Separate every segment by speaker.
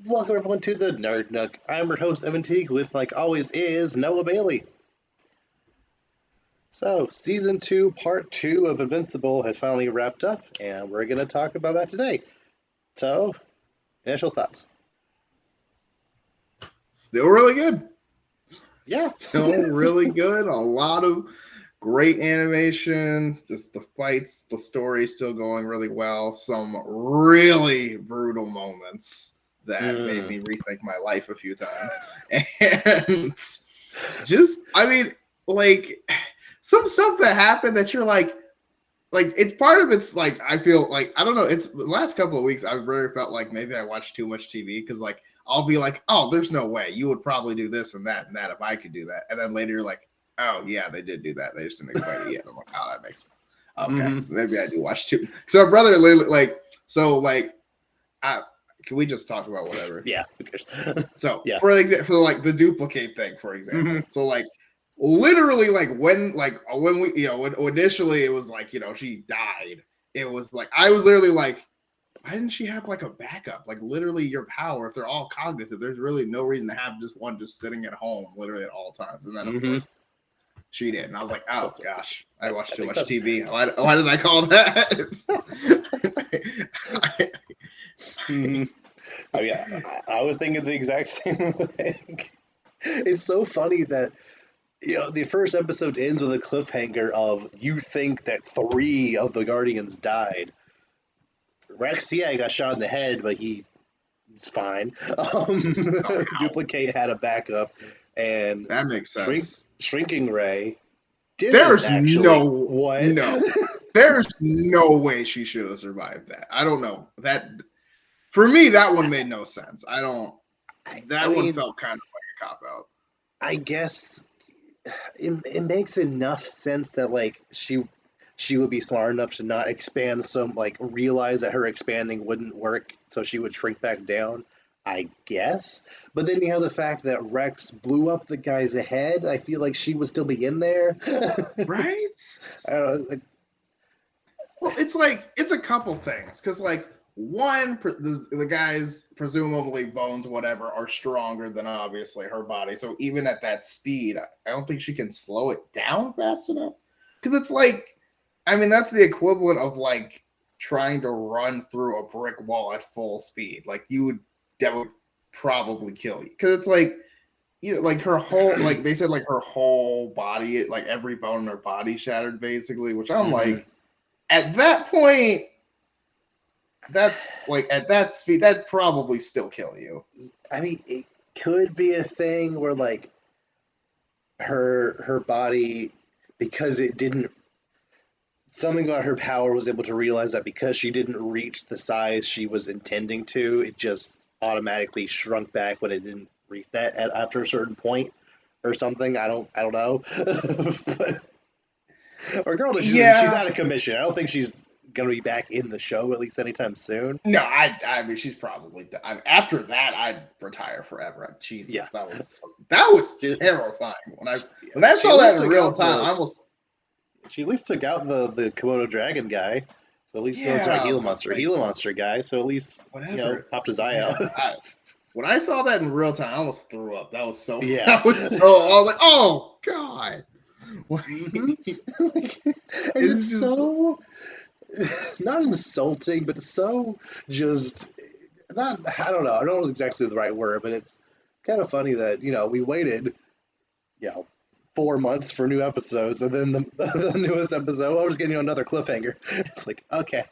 Speaker 1: Welcome everyone to the Nerd Nook. I'm your host Evan Teague, with like always is Noah Bailey. So, season two, part two of Invincible has finally wrapped up, and we're going to talk about that today. So, initial thoughts.
Speaker 2: Still really good.
Speaker 1: Yeah.
Speaker 2: Still really good. A lot of great animation. Just the fights, the story still going really well. Some really brutal moments that made
Speaker 1: Mm.
Speaker 2: me rethink my life a few times. And just, I mean, like some stuff that happened that you're like it's part of it's like I feel like I don't know. It's the last couple of weeks I've really felt like maybe I watched too much TV because like I'll be like, oh, there's no way you would probably do this and that if I could do that, and then later you're like, oh yeah, they did do that. They just didn't explain it yet. I'm like, oh, that makes okay.
Speaker 1: Mm-hmm.
Speaker 2: Maybe I do watch too. So my brother literally like so like I can we just talk about whatever?
Speaker 1: Yeah, who cares?
Speaker 2: So
Speaker 1: Yeah.
Speaker 2: for example, for like the duplicate thing, for
Speaker 1: Mm-hmm.
Speaker 2: example. So like literally like when we when initially it was like she died. It was like I was literally like, why didn't she have like a backup? Like literally your power, if they're all cognitive, there's really no reason to have just one just sitting at home literally at all times. And then of
Speaker 1: Mm-hmm.
Speaker 2: course she did, and I was like, oh gosh, I watched
Speaker 1: That
Speaker 2: too
Speaker 1: makes
Speaker 2: much
Speaker 1: sense.
Speaker 2: TV. Why did I call that?
Speaker 1: Mm-hmm. I mean, I was thinking the exact same thing. It's so funny that the first episode ends with a cliffhanger of you think that three of the Guardians died. Rex, yeah, he got shot in the head, but he's fine.
Speaker 2: Somehow
Speaker 1: Duplicate had a backup, and
Speaker 2: that makes sense.
Speaker 1: Shrinking Ray didn't
Speaker 2: There's
Speaker 1: actually. What?
Speaker 2: no, there's no way she should have survived that. I don't know that. For me, that one made no sense. I don't.
Speaker 1: I
Speaker 2: That one
Speaker 1: mean,
Speaker 2: felt kind of like a cop out.
Speaker 1: I guess it makes enough sense that like she would be smart enough to not expand some like realize that her expanding wouldn't work, so she would shrink back down. I guess, but then you have the fact that Rex blew up the guy's head. I feel like she would still be in there.
Speaker 2: Right?
Speaker 1: I don't know, like,
Speaker 2: Well, it's like it's a couple things because like one, the guy's presumably bones, whatever, are stronger than obviously her body. So even at that speed, I don't think she can slow it down fast enough. Because it's like, I mean, that's the equivalent of like trying to run through a brick wall at full speed. Like that would probably kill you. Because it's like, like her whole, like they said, like her whole body, like every bone in her body shattered basically. Which I'm
Speaker 1: mhm.
Speaker 2: like, at that point, that's like at that speed, that probably still kill you.
Speaker 1: I mean, it could be a thing where like her body, because it didn't, something about her power was able to realize that because she didn't reach the size she was intending to, it just automatically shrunk back when it didn't reach that after a certain point or something. I don't know. But regardless, she's
Speaker 2: Yeah.
Speaker 1: out of commission. I don't think she's gonna be back in the show at least anytime soon.
Speaker 2: No, I mean she's probably. I mean, after that, I'd retire forever.
Speaker 1: Yeah,
Speaker 2: Jesus, that was
Speaker 1: she,
Speaker 2: terrifying. When I
Speaker 1: she
Speaker 2: saw
Speaker 1: at least
Speaker 2: that in
Speaker 1: took
Speaker 2: real
Speaker 1: out
Speaker 2: time,
Speaker 1: the
Speaker 2: I almost
Speaker 1: she at least took out the Komodo dragon guy. So at least sorry,
Speaker 2: yeah, but like
Speaker 1: Gila monster guy. So at least
Speaker 2: whatever.
Speaker 1: popped his eye out.
Speaker 2: Yeah, when I saw that in real time, I almost threw up. That was so.
Speaker 1: Yeah.
Speaker 2: That was so. I was like, oh god.
Speaker 1: Hmm. And it's
Speaker 2: It's just
Speaker 1: so not insulting, but it's so just not. I don't know. I don't know exactly the right word, but it's kind of funny that we waited, you know, 4 months for new episodes, and then the, the newest episode, oh, we're just getting another cliffhanger. It's like, okay,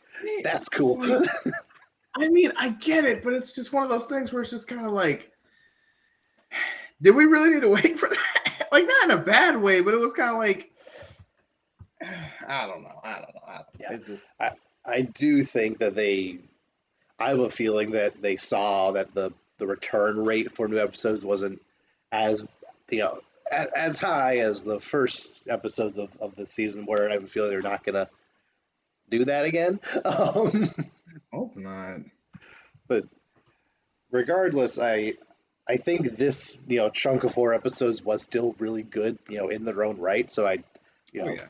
Speaker 1: that's
Speaker 2: it's
Speaker 1: cool.
Speaker 2: like I mean I get it, but it's just one of those things where it's just kind of like, did we really need to wait for that? Like not in a bad way, but it was kind of like I don't know. I don't know. I don't know.
Speaker 1: Yeah,
Speaker 2: It just
Speaker 1: I I do think that they. I have a feeling that they saw that the return rate for new episodes wasn't as as high as the first episodes of the season were, and I have a feeling they're not gonna do that again.
Speaker 2: hope not.
Speaker 1: But regardless, I think this chunk of 4 episodes was still really good, in their own right. So you
Speaker 2: Oh
Speaker 1: know
Speaker 2: yeah.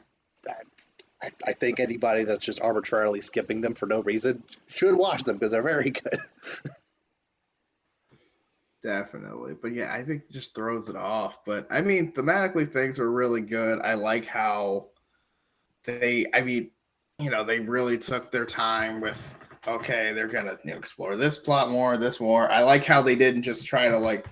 Speaker 1: I think anybody that's just arbitrarily skipping them for no reason should watch them because they're very good.
Speaker 2: Definitely. But yeah, I think it just throws it off. But I mean, thematically, things were really good. I like how I mean, they really took their time with, okay, they're going to explore this plot more, this more. I like how they didn't just try to, like,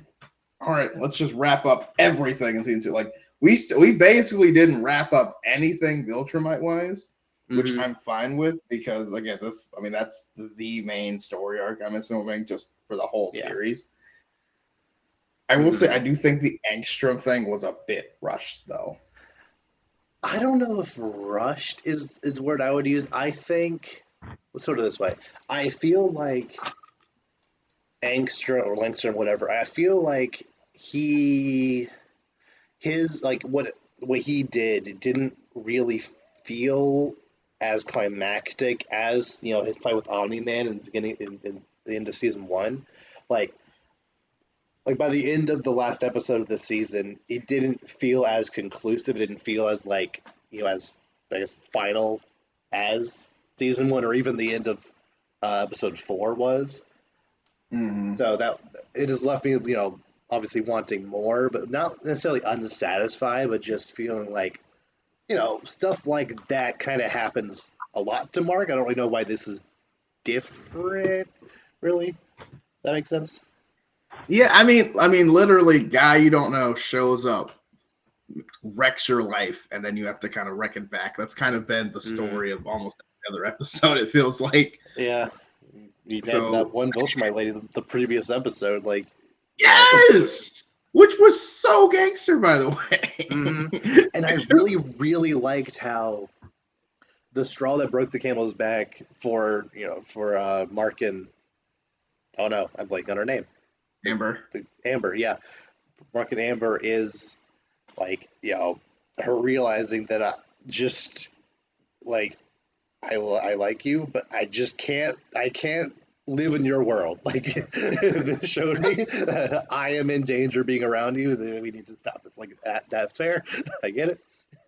Speaker 2: all right, let's just wrap up everything in season two. Like, we basically didn't wrap up anything Viltrumite wise, which
Speaker 1: Hmm.
Speaker 2: I'm fine with because, again, that's the main story arc, I'm assuming, just for the whole
Speaker 1: Yeah.
Speaker 2: series. I will say
Speaker 1: Hmm.
Speaker 2: I do think the Angstrom thing was a bit rushed though.
Speaker 1: I don't know if rushed is the word I would use. I think, let's sort of this way. I feel like Angstrom or Langstrom, whatever. I feel like he his like what he did didn't really feel as climactic as his fight with Omni-Man in the beginning in the end of season one. Like by the end of the last episode of the season, it didn't feel as conclusive. It didn't feel as as I guess final as season one or even the end of episode four was.
Speaker 2: Mm-hmm.
Speaker 1: So that it just left me, obviously wanting more, but not necessarily unsatisfied, but just feeling like, stuff like that kind of happens a lot to Mark. I don't really know why this is different, really. That makes sense.
Speaker 2: Yeah, I mean, literally, guy you don't know shows up, wrecks your life, and then you have to kind of wreck it back. That's kind of been the
Speaker 1: Hmm.
Speaker 2: story of almost every other episode. It feels like.
Speaker 1: Yeah, you had that
Speaker 2: So
Speaker 1: one Viltrumite lady the previous episode, like, you know.
Speaker 2: yes, which was so gangster, by the
Speaker 1: Hmm.
Speaker 2: way.
Speaker 1: And I really, really liked how the straw that broke the camel's back for Mark and, oh no, I'm blanking on her name.
Speaker 2: Amber.
Speaker 1: The Amber, yeah. Mark and Amber is like, her realizing that I just like I like you, but I can't live in your world. Like this showed me that I am in danger being around you. That we need to stop this. Like that's fair. I get it.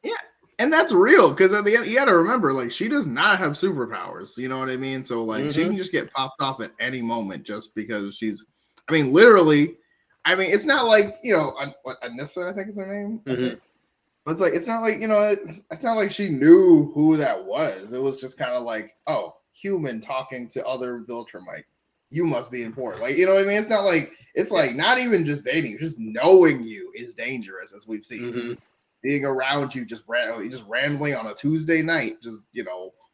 Speaker 2: Yeah, and that's real because at the end, you got to remember, like, she does not have superpowers. You know what I mean? So, like, she
Speaker 1: Hmm.
Speaker 2: can just get popped off at any moment just because she's. I mean, literally. I mean, it's not like what Anissa, I think is her name. I
Speaker 1: Hmm.
Speaker 2: think, but it's like it's not like it's not like she knew who that was. It was just kind of like, oh, human talking to other Viltrumite. You must be important. Like, you know what I mean? It's not like it's
Speaker 1: Yeah.
Speaker 2: like not even just dating, just knowing you is dangerous, as we've seen
Speaker 1: Hmm.
Speaker 2: being around you, just rambling on a Tuesday night, just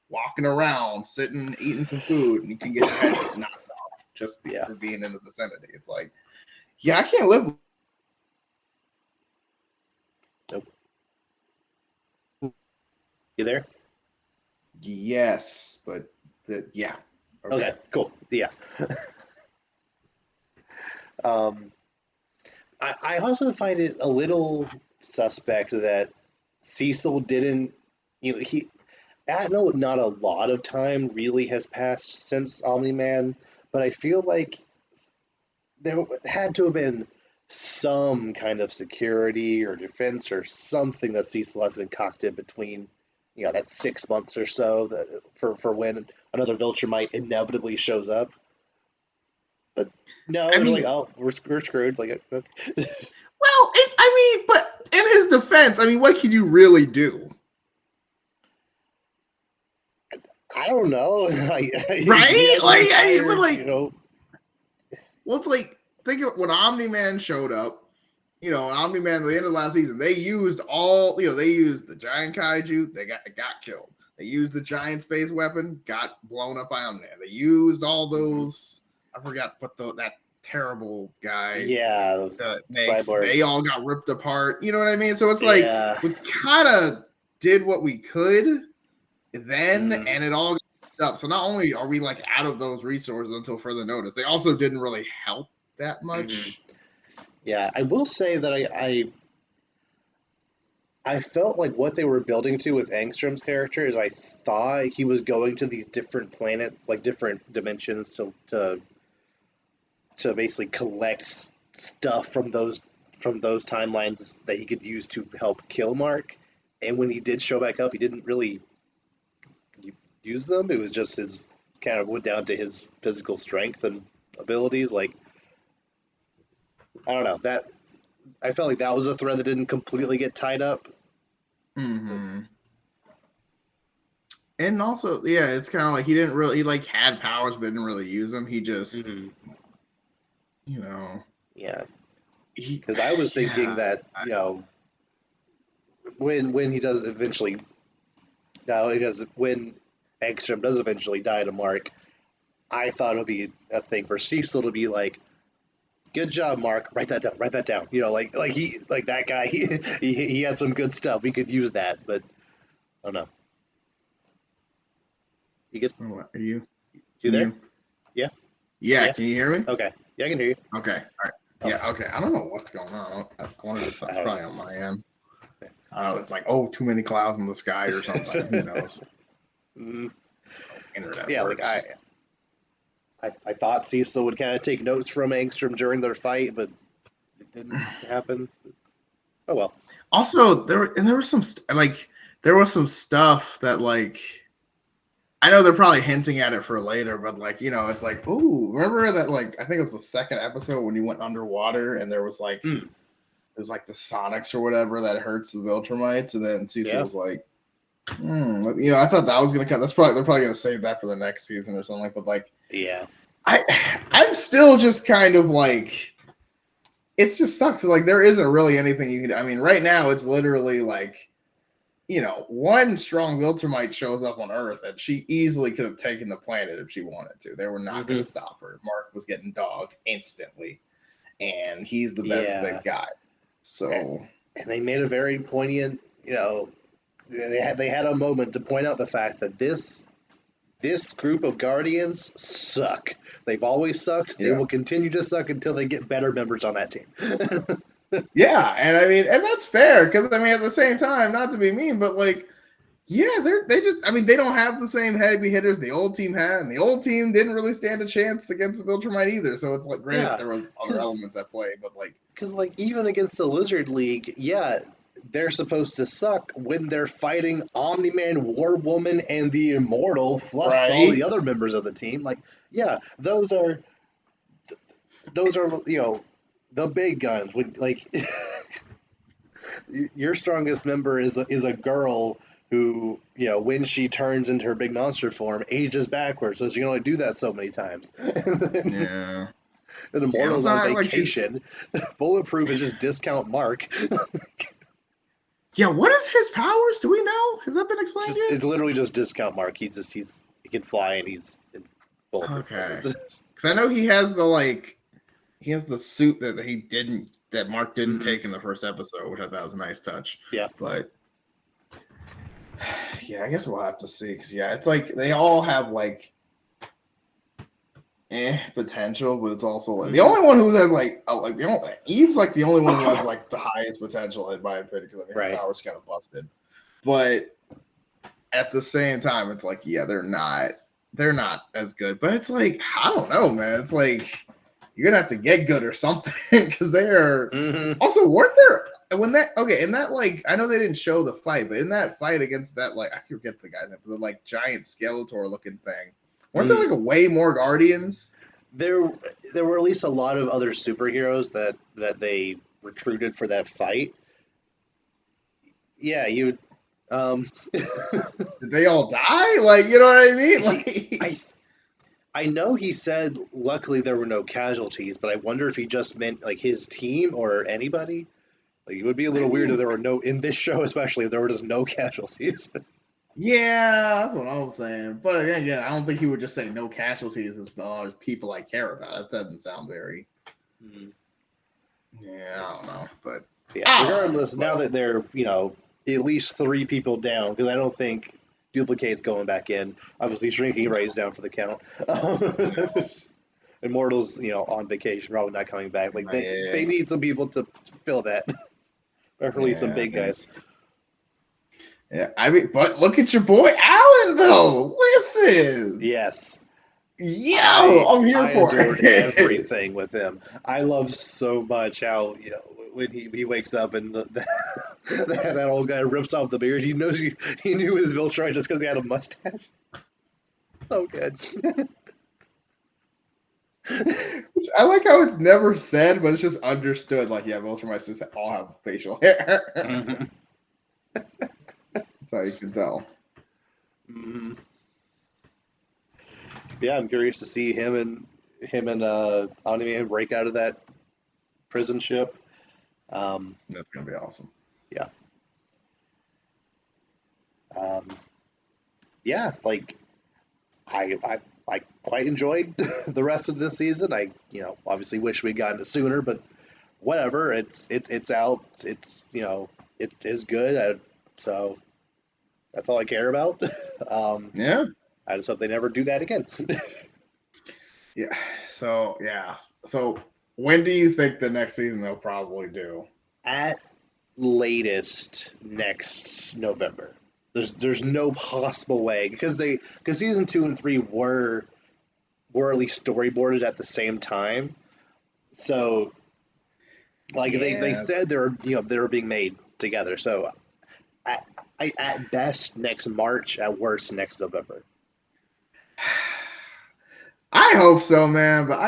Speaker 2: walking around, sitting, eating some food, and you can get your head knocked off just
Speaker 1: Yeah.
Speaker 2: for being in the vicinity. It's like, yeah, I can't live.
Speaker 1: Nope. You there?
Speaker 2: Yes, but yeah,
Speaker 1: Okay.
Speaker 2: okay.
Speaker 1: Cool. Yeah. Um, I also find it a little suspect that Cecil didn't. He. I know not a lot of time really has passed since Omni Man, but I feel like there had to have been some kind of security or defense or something that Cecil has been cocked in between, that 6 months or so that for when another Viltrumite inevitably shows up. But no,
Speaker 2: I
Speaker 1: they're like,
Speaker 2: mean,
Speaker 1: oh, we're screwed. Like, okay.
Speaker 2: well, it's. I mean, but in his defense, I mean, what can you really do,
Speaker 1: I don't know. He
Speaker 2: right?
Speaker 1: has an
Speaker 2: Like, I mean, but
Speaker 1: entire,
Speaker 2: like, well, it's like think of when Omni Man showed up. Omni Man at the end of last season, they used they used the giant kaiju, they got killed. They used the giant space weapon, got blown up by Omni Man. They used all
Speaker 1: Mhm.
Speaker 2: those, I forgot what that terrible guy
Speaker 1: Yeah, those
Speaker 2: makes. They
Speaker 1: cyborgs.
Speaker 2: all got ripped apart. You know what I mean? So it's like
Speaker 1: Yeah.
Speaker 2: we kind of did what we could then,
Speaker 1: Hmm.
Speaker 2: and it all got up. So not only are we like out of those resources until further notice, they also didn't really help that
Speaker 1: Hmm.
Speaker 2: much.
Speaker 1: Yeah, I will say that I felt like what they were building to with Angstrom's character is I thought he was going to these different planets, like different dimensions, to basically collect stuff from those timelines that he could use to help kill Mark. And when he did show back up, he didn't really use them. It was just his kind of went down to his physical strength and abilities. Like, I don't know that I felt like that was a thread that didn't completely get tied up.
Speaker 2: Mm-hmm. And also, yeah, it's kind of like he like had powers but didn't really use them. He just,
Speaker 1: Mm-hmm.
Speaker 2: you know,
Speaker 1: Yeah,
Speaker 2: he,
Speaker 1: because I was thinking
Speaker 2: yeah,
Speaker 1: that when he does eventually, now he does when Ekstrom does eventually die to Mark, I thought it would be a thing for Cecil to be like, "Good job, Mark. Write that down. Write that down." Like that guy. He had some good stuff. We could use that, but I don't know. You get
Speaker 2: what are you?
Speaker 1: you
Speaker 2: Can
Speaker 1: there?
Speaker 2: you?
Speaker 1: Yeah,
Speaker 2: Yeah,
Speaker 1: yeah.
Speaker 2: can you hear me?
Speaker 1: Okay, yeah, I can hear you.
Speaker 2: Okay, all right.
Speaker 1: Okay,
Speaker 2: Yeah, okay. I don't know what's going on. I wonder if
Speaker 1: I
Speaker 2: it's
Speaker 1: don't
Speaker 2: probably on my end. I don't know. It's like, oh, too many clouds in the sky or something. Who
Speaker 1: know.
Speaker 2: knows?
Speaker 1: Mm,
Speaker 2: Internet
Speaker 1: yeah, like I,
Speaker 2: works.
Speaker 1: I, I thought Cecil would kind of take notes from Angstrom during their fight, but it didn't happen. Oh well.
Speaker 2: Also, there was there was some stuff that like I know they're probably hinting at it for later, but like it's like, ooh, remember that like I think it was the second episode when you went underwater and
Speaker 1: Mm,
Speaker 2: there's like the Sonics or whatever that hurts the Viltrumites, and then Cecil
Speaker 1: yeah,
Speaker 2: was like, I thought that was gonna come. They're probably gonna save that for the next season or something. But like,
Speaker 1: yeah,
Speaker 2: I I'm still just kind of like it just sucks. Like there isn't really anything you can. I mean, right now it's literally like one strong Viltrumite shows up on Earth, and she easily could have taken the planet if she wanted to. They were not going
Speaker 1: hmm
Speaker 2: to stop her. Mark was getting dogged instantly, and he's the best
Speaker 1: yeah.
Speaker 2: they've got. So
Speaker 1: And they made a very poignant. They had a moment to point out the fact that this group of Guardians suck. They've always sucked. They
Speaker 2: yeah,
Speaker 1: will continue to suck until they get better members on that team.
Speaker 2: yeah, and I mean, and that's fair because I mean, at the same time, not to be mean, but like, yeah, they just, I mean, they don't have the same heavy hitters the old team had, and the old team didn't really stand a chance against the Viltrumite either. So it's like, granted,
Speaker 1: Yeah,
Speaker 2: there was other
Speaker 1: because
Speaker 2: elements at play, but like,
Speaker 1: like even against the Lizard League, yeah, they're supposed to suck when they're fighting Omni-Man, War Woman, and the Immortal, plus all the
Speaker 2: right?
Speaker 1: other members of the team. Like, yeah, those are the big guns. When like your strongest member is a girl who when she turns into her big monster form ages backwards, so she can only do that so many times. And then
Speaker 2: Yeah.
Speaker 1: an
Speaker 2: Yeah, let's
Speaker 1: Immortal's on
Speaker 2: not act like she's.
Speaker 1: vacation. Bulletproof is just discount Mark.
Speaker 2: Yeah, what is his powers? Do we know? Has that been explained
Speaker 1: Just
Speaker 2: yet?
Speaker 1: it's literally just discount Mark. He can fly and he's bulletproof. Like
Speaker 2: Okay,
Speaker 1: it's
Speaker 2: because I know he has he has the suit that Mark didn't
Speaker 1: hmm
Speaker 2: take in the first episode, which I thought was a nice touch.
Speaker 1: yeah.
Speaker 2: But yeah, I guess we'll have to see. Because yeah, it's like they all have like potential, but it's also like the
Speaker 1: hmm
Speaker 2: only one who has like the only Eve's like the only one who has like the highest potential in my opinion because I mean her
Speaker 1: Right.
Speaker 2: powers kind of busted, but at the same time, it's like, yeah, they're not as good. But it's like, I don't know, man. It's like you're gonna have to get good or something because they are
Speaker 1: hmm
Speaker 2: also weren't there when that okay, in that like I know they didn't show the fight, but in that fight against that like I forget the guy's name, but the like giant Skeletor looking thing, weren't there
Speaker 1: mm.
Speaker 2: like a way more Guardians?
Speaker 1: There there were at least a lot of other superheroes that they recruited for that fight. Yeah, you um
Speaker 2: Did they all die? Like, you know what I mean?
Speaker 1: he
Speaker 2: Like
Speaker 1: I know he said luckily there were no casualties, but I wonder if he just meant like his team or anybody. Like it would be a
Speaker 2: I
Speaker 1: little weird if
Speaker 2: mean,
Speaker 1: there were no in this show, especially if there were just no casualties.
Speaker 2: yeah, that's what I'm saying. But again, yeah, I don't think he would just say no casualties as people I care about. That doesn't sound very.
Speaker 1: Mm.
Speaker 2: Yeah, I don't know, but
Speaker 1: Yeah.
Speaker 2: I don't know.
Speaker 1: Regardless, now
Speaker 2: But
Speaker 1: that they're at least three people down, because I don't think duplicates going back in. Obviously, shrinking rays down for the count. Immortals, on vacation, probably not coming back. Like they
Speaker 2: yeah,
Speaker 1: need some people to fill that. Preferably some
Speaker 2: yeah,
Speaker 1: big guys.
Speaker 2: yeah. I mean, but look at your boy Alan though. Listen,
Speaker 1: Yes,
Speaker 2: yo,
Speaker 1: I
Speaker 2: I'm here
Speaker 1: I
Speaker 2: for
Speaker 1: adored
Speaker 2: it.
Speaker 1: everything with him. I love so much how when he wakes up and that old guy rips off the beard. He knew his Viltron just because he had a mustache. So good.
Speaker 2: I like how it's never said, but it's just understood. Like, yeah, Viltrumites just all have facial hair.
Speaker 1: Mhm.
Speaker 2: That's how you can tell.
Speaker 1: Mhm. Yeah, I'm curious to see him and Omni-Man break out of that prison ship. Um,
Speaker 2: That's gonna be awesome.
Speaker 1: yeah, um, yeah, like I quite enjoyed the rest of this season. I obviously wish we'd gotten it sooner, but whatever. It's out. It's good. So that's all I care about. um,
Speaker 2: Yeah.
Speaker 1: I just hope they never do that again.
Speaker 2: Yeah. So yeah. So when do you think the next season they'll probably do?
Speaker 1: At latest next November. There's no possible way because season 2 and 3 were at least storyboarded at the same time. So like they
Speaker 2: Yeah.
Speaker 1: said they were being made together. So at, at best next March, at worst next November.
Speaker 2: I hope so, man. But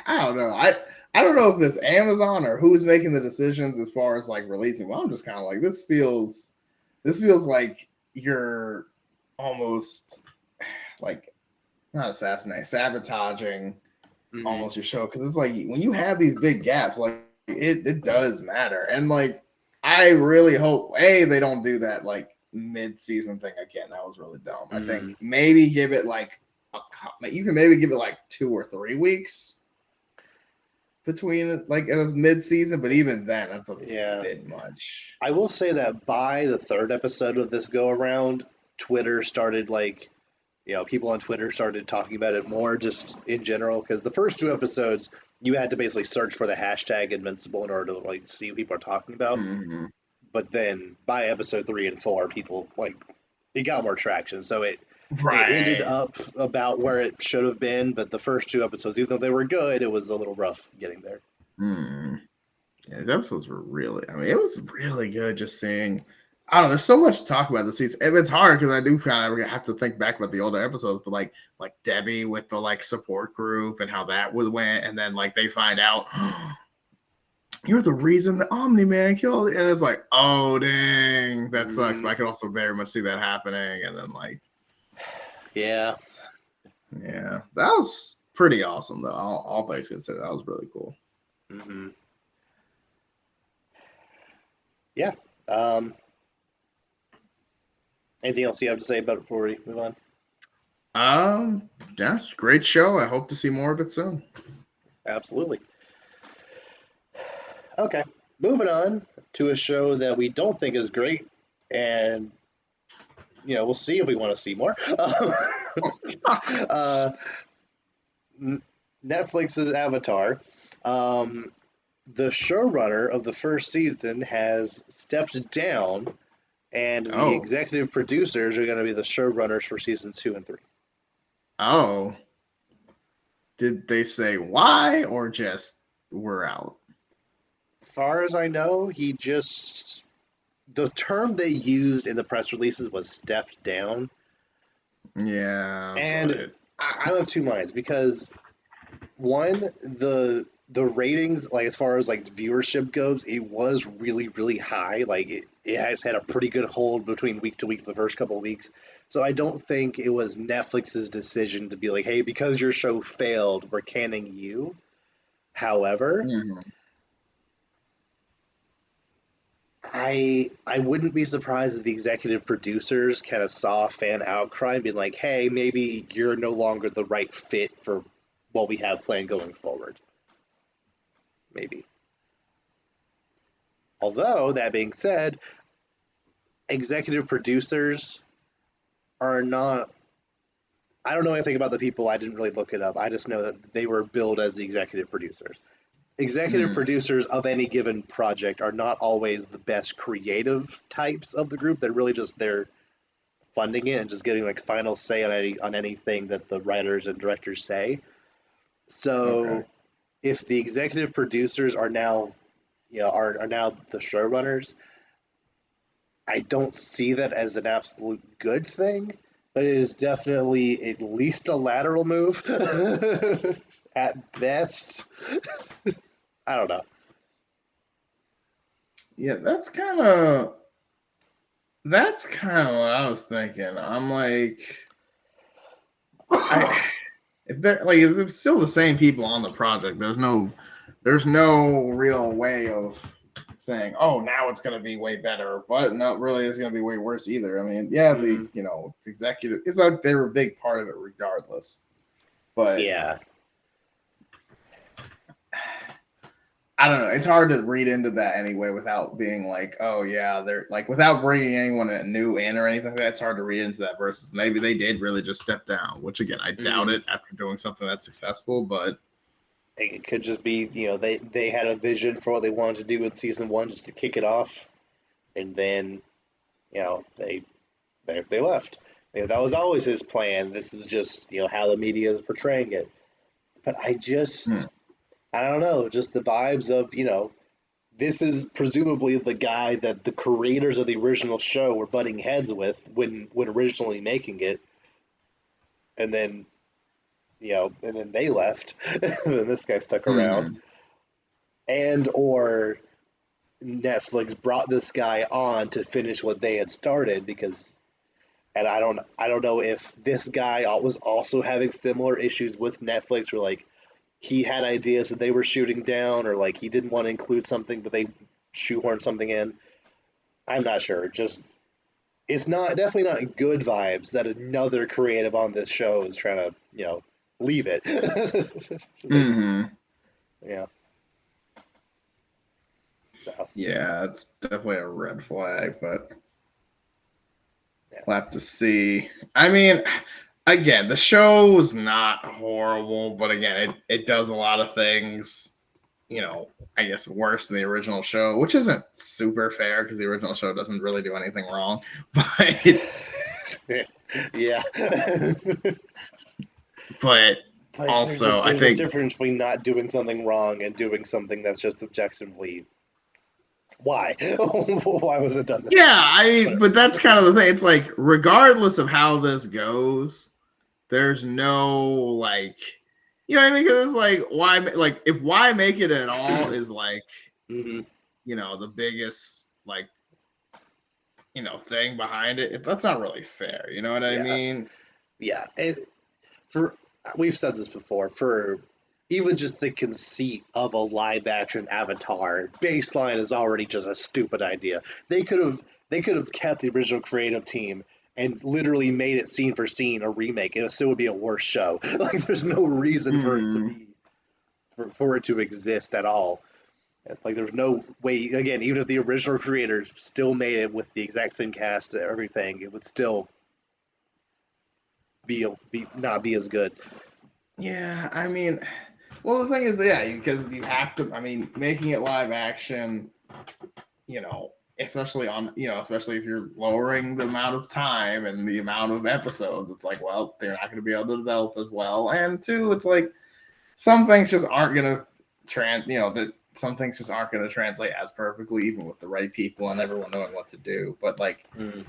Speaker 2: I don't know. I don't know if it's Amazon or who's making the decisions as far as like releasing. Well, I'm just kind of like this feels like you're almost like not assassinating, sabotaging
Speaker 1: Mm-hmm.
Speaker 2: almost your show because it's like when you have these big gaps, like it does matter. And like I really hope they don't do that like mid-season thing again. That was really dumb. I
Speaker 1: Mm-hmm.
Speaker 2: think maybe give it like you can maybe give it like 2 or 3 weeks between like it was mid-season, but even then that's a
Speaker 1: Yeah,
Speaker 2: bit much.
Speaker 1: I will say that by the third episode of this go around, Twitter started people on Twitter started talking about it more just in general because the first 2 episodes you had to basically search for the hashtag Invincible in order to like see what people are talking about.
Speaker 2: Mm-hmm.
Speaker 1: But then by episode 3 and 4, people like it got more traction. So it ended
Speaker 2: Right.
Speaker 1: up about where it should have been. But the first 2 episodes, even though they were good, it was a little rough getting there.
Speaker 2: Mm. Yeah, the episodes were really, I mean, it was really good just seeing. I don't know, there's so much to talk about this season. And it's hard because I do kind of have to think back about the older episodes, but like Debbie with the like support group and how that would went, and then like they find out you're the reason the Omni-Man killed, and it's like, oh dang, that sucks.
Speaker 1: Mm,
Speaker 2: But I could also very much see that happening, and then like,
Speaker 1: yeah.
Speaker 2: yeah, that was pretty awesome though. All things considered, that was really cool.
Speaker 1: Hmm. Yeah. Um, anything else you have to say about it before we move on?
Speaker 2: Yeah, it's a great show. I hope to see more of it soon.
Speaker 1: Absolutely. Okay. Moving on to a show that we don't think is great, and we'll see if we want to see more. uh, Netflix's Avatar. Um, the showrunner of the first season has stepped down, and the
Speaker 2: Oh,
Speaker 1: executive producers are going to be the showrunners for seasons 2 and 3.
Speaker 2: oh. Did they say why or just we're out?
Speaker 1: As far as I know, he just the term they used in the press releases was stepped down,
Speaker 2: Yeah,
Speaker 1: and
Speaker 2: but
Speaker 1: I'm of two minds because one, the ratings, like as far as like viewership goes, it was really high. Like it has had a pretty good hold between week to week for the first couple of weeks. So I don't think it was Netflix's decision to be like, hey, because your show failed, we're canning you. However,
Speaker 2: mhm.
Speaker 1: I wouldn't be surprised if the executive producers kind of saw a fan outcry and be like, hey, maybe you're no longer the right fit for what we have planned going forward. Maybe. Although, that being said, executive producers are not. I don't know anything about the people. I didn't really look it up. I just know that they were billed as the executive producers. Executive
Speaker 2: Mm,
Speaker 1: producers of any given project are not always the best creative types of the group. They're really just they're funding it and just getting like final say on anything that the writers and directors say.
Speaker 2: okay.
Speaker 1: So if the executive producers are now are now the showrunners, I don't see that as an absolute good thing. but it is definitely at least a lateral move at best. I don't know.
Speaker 2: Yeah, that's kind of what I was thinking. I'm like, I if they're like if it's still the same people on the project, there's no real way of saying, oh, now it's gonna be way better, but not really it's gonna be way worse either. I mean, yeah, the
Speaker 1: Mm,
Speaker 2: executive it's like they were a big part of it regardless. But
Speaker 1: yeah.
Speaker 2: I don't know. It's hard to read into that anyway without being like, oh yeah, they're like without bringing anyone new in or anything like that. It's hard to read into that versus maybe they did really just step down, which again I doubt
Speaker 1: Mm.
Speaker 2: it after doing something that's successful. But
Speaker 1: It could just be, they had a vision for what they wanted to do in season one just to kick it off, and then, they left. That was always his plan. This is just, how the media is portraying it. But
Speaker 2: hmm,
Speaker 1: I don't know, just the vibes of, this is presumably the guy that the creators of the original show were butting heads with when originally making it, and then they left, and this guy stuck around,
Speaker 2: hmm,
Speaker 1: and or Netflix brought this guy on to finish what they had started because, and I don't know if this guy was also having similar issues with Netflix, where like he had ideas that they were shooting down, or like he didn't want to include something but they shoehorned something in. I'm not sure. Just it's not definitely not good vibes that another creative on this show is trying to leave it. Like,
Speaker 2: hmm.
Speaker 1: yeah, so,
Speaker 2: Yeah, it's definitely a red flag, but
Speaker 1: yeah.
Speaker 2: we'll have to see. I mean, again, the show's not horrible, but again, it does a lot of things, I guess worse than the original show, which isn't super fair because the original show doesn't really do anything wrong.
Speaker 1: Yeah.
Speaker 2: But
Speaker 1: But
Speaker 2: also, I
Speaker 1: there's a
Speaker 2: think,
Speaker 1: difference between not doing something wrong and doing something that's just objectively why? Why was it done this way?
Speaker 2: yeah,
Speaker 1: Whatever.
Speaker 2: but that's kind of the thing. It's like, regardless of how this goes, there's no like, what I mean? Because it's like, why make it at all is like,
Speaker 1: Hmm.
Speaker 2: the biggest like, thing behind it. That's not really fair. You know what I
Speaker 1: Yeah,
Speaker 2: mean?
Speaker 1: yeah. And for we've said this before, for even just the conceit of a live action Avatar baseline is already just a stupid idea. They could have kept the original creative team and literally made it scene for scene a remake, and it still would be a worse show. Like there's no reason for it to
Speaker 2: Hmm.
Speaker 1: be for it to exist at all. It's like there's no way. Again, even if the original creators still made it with the exact same cast and everything, it would still be not be as good.
Speaker 2: Yeah, I mean, well, the thing is, yeah, because you have to. I mean, making it live action, especially if you're lowering the amount of time and the amount of episodes, it's like, well, they're not going to be able to develop as well. And two, it's like some things just aren't going to that some things just aren't going to translate as perfectly, even with the right people and everyone knowing what to do. But like,
Speaker 1: Mm,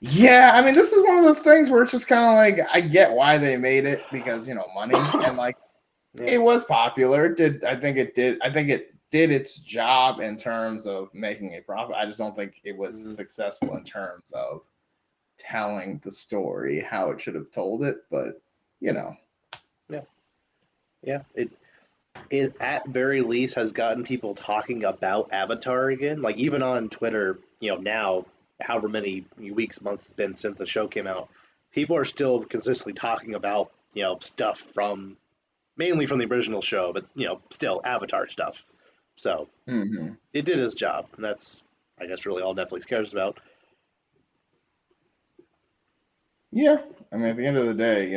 Speaker 2: yeah, I mean, this is one of those things where it's just kind of like I get why they made it because money and like
Speaker 1: yeah.
Speaker 2: it was popular. It did I think it did? I think it did its job in terms of making a profit. I just don't think it was
Speaker 1: Mm,
Speaker 2: successful in terms of telling the story how it should have told it. But you know,
Speaker 1: yeah. Yeah. It at very least has gotten people talking about Avatar again. Like even on Twitter, now, however many weeks, months it's been since the show came out, people are still consistently talking about, stuff from mainly from the original show, but still Avatar stuff. So
Speaker 2: mhm.
Speaker 1: it did its job, and that's I guess really all Netflix cares about.
Speaker 2: Yeah, I mean, at the end of the day,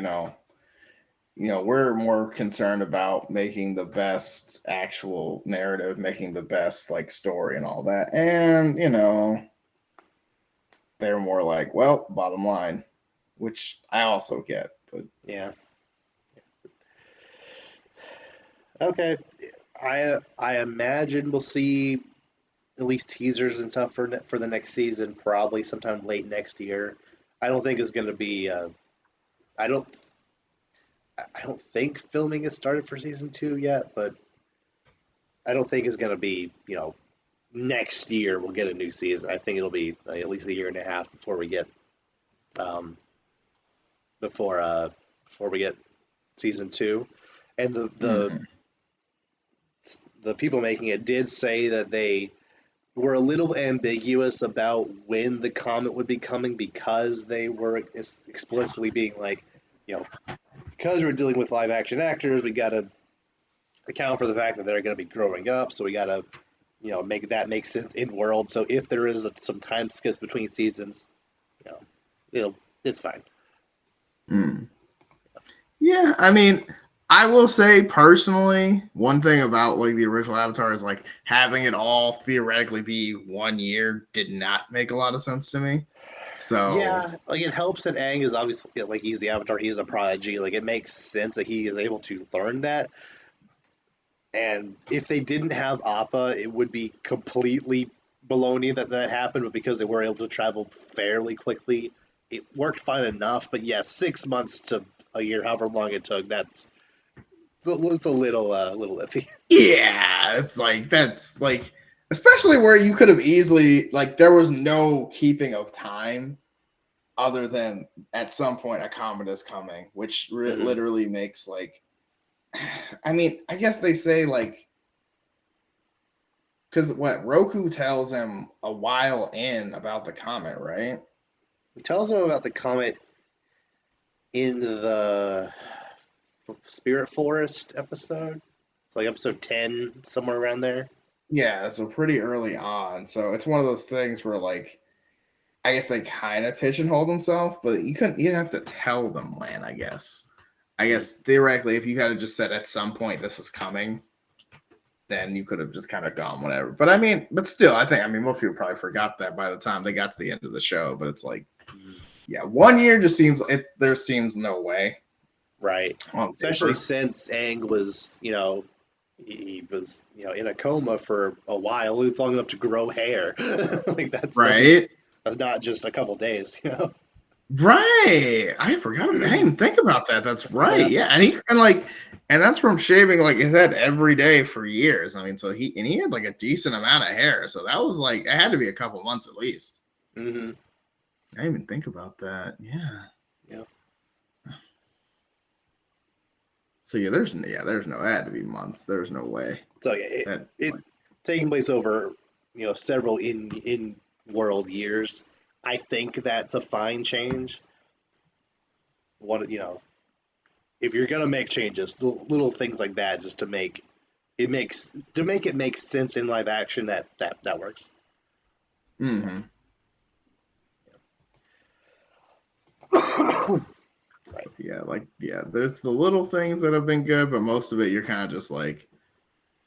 Speaker 2: we're more concerned about making the best actual narrative, making the best like story and all that. And, they're more like, well, bottom line, which I also get. But
Speaker 1: Yeah. Okay. I imagine we'll see at least teasers and stuff for the next season, probably sometime late next year. I don't think it's going to be. I don't I don't think filming has started for season 2 yet, but I don't think it's going to be, next year we'll get a new season. I think it'll be at least a year and a half before we get um, before before we get season 2. And
Speaker 2: Mhm.
Speaker 1: the people making it did say that they were a little ambiguous about when the comet would be coming because they were explicitly being like, you know, because we're dealing with live action actors, we got to account for the fact that they're going to be growing up, so we got to make that make sense in world. So if there is some time skips between seasons, you know, it's fine.
Speaker 2: Mm. Yeah, I mean, I will say personally, one thing about like the original Avatar is like having it all theoretically be 1 year did not make a lot of sense to me. So
Speaker 1: Yeah, like it helps that Aang is obviously like he's the Avatar, he's a prodigy. Like it makes sense that he is able to learn that. And if they didn't have Appa, it would be completely baloney that happened. But because they were able to travel fairly quickly, it worked fine enough. But yeah, 6 months to a year, however long it took, it's a little iffy.
Speaker 2: yeah, it's like that's like especially where you could have easily like there was no keeping of time other than at some point a comet is coming, which
Speaker 1: Hmm.
Speaker 2: literally makes like I mean, I guess they say like because what Roku tells him a while in about the comet, right?
Speaker 1: It tells them about the comet in the Spirit Forest episode. It's like episode 10, somewhere around there.
Speaker 2: Yeah, so pretty early on. So it's one of those things where like I guess they kind of pigeonhole themselves, but you didn't have to tell them when, I guess. I
Speaker 1: Mm.
Speaker 2: guess theoretically, if you had just said at some point this is coming, then you could have just kind of gone whatever. But I mean, but still, I mean most people probably forgot that by the time they got to the end of the show. But it's like, yeah, 1 year just seems there seems no way
Speaker 1: Right.
Speaker 2: on
Speaker 1: Especially
Speaker 2: paper.
Speaker 1: since Aang was, he was, in a coma for a while. It's long enough to grow hair. Like
Speaker 2: Right.
Speaker 1: that's not just a couple days.
Speaker 2: Right. I forgot about I didn't even think about that. That's right.
Speaker 1: Yeah.
Speaker 2: Yeah. And that's from shaving like his head every day for years. I mean, so he had like a decent amount of hair. So that was like it had to be a couple months at least.
Speaker 1: Hmm.
Speaker 2: I didn't even think about that. Yeah.
Speaker 1: Yeah.
Speaker 2: So there's no it had to be months. There's no way.
Speaker 1: So yeah,
Speaker 2: That
Speaker 1: it taking place over, several in world years. I think that's a fine change. What if you're gonna make changes, little things like that, just to make it make sense in live action, that works.
Speaker 2: mm-hmm.
Speaker 1: Right.
Speaker 2: there's the little things that have been good, but most of it you're kind of just like,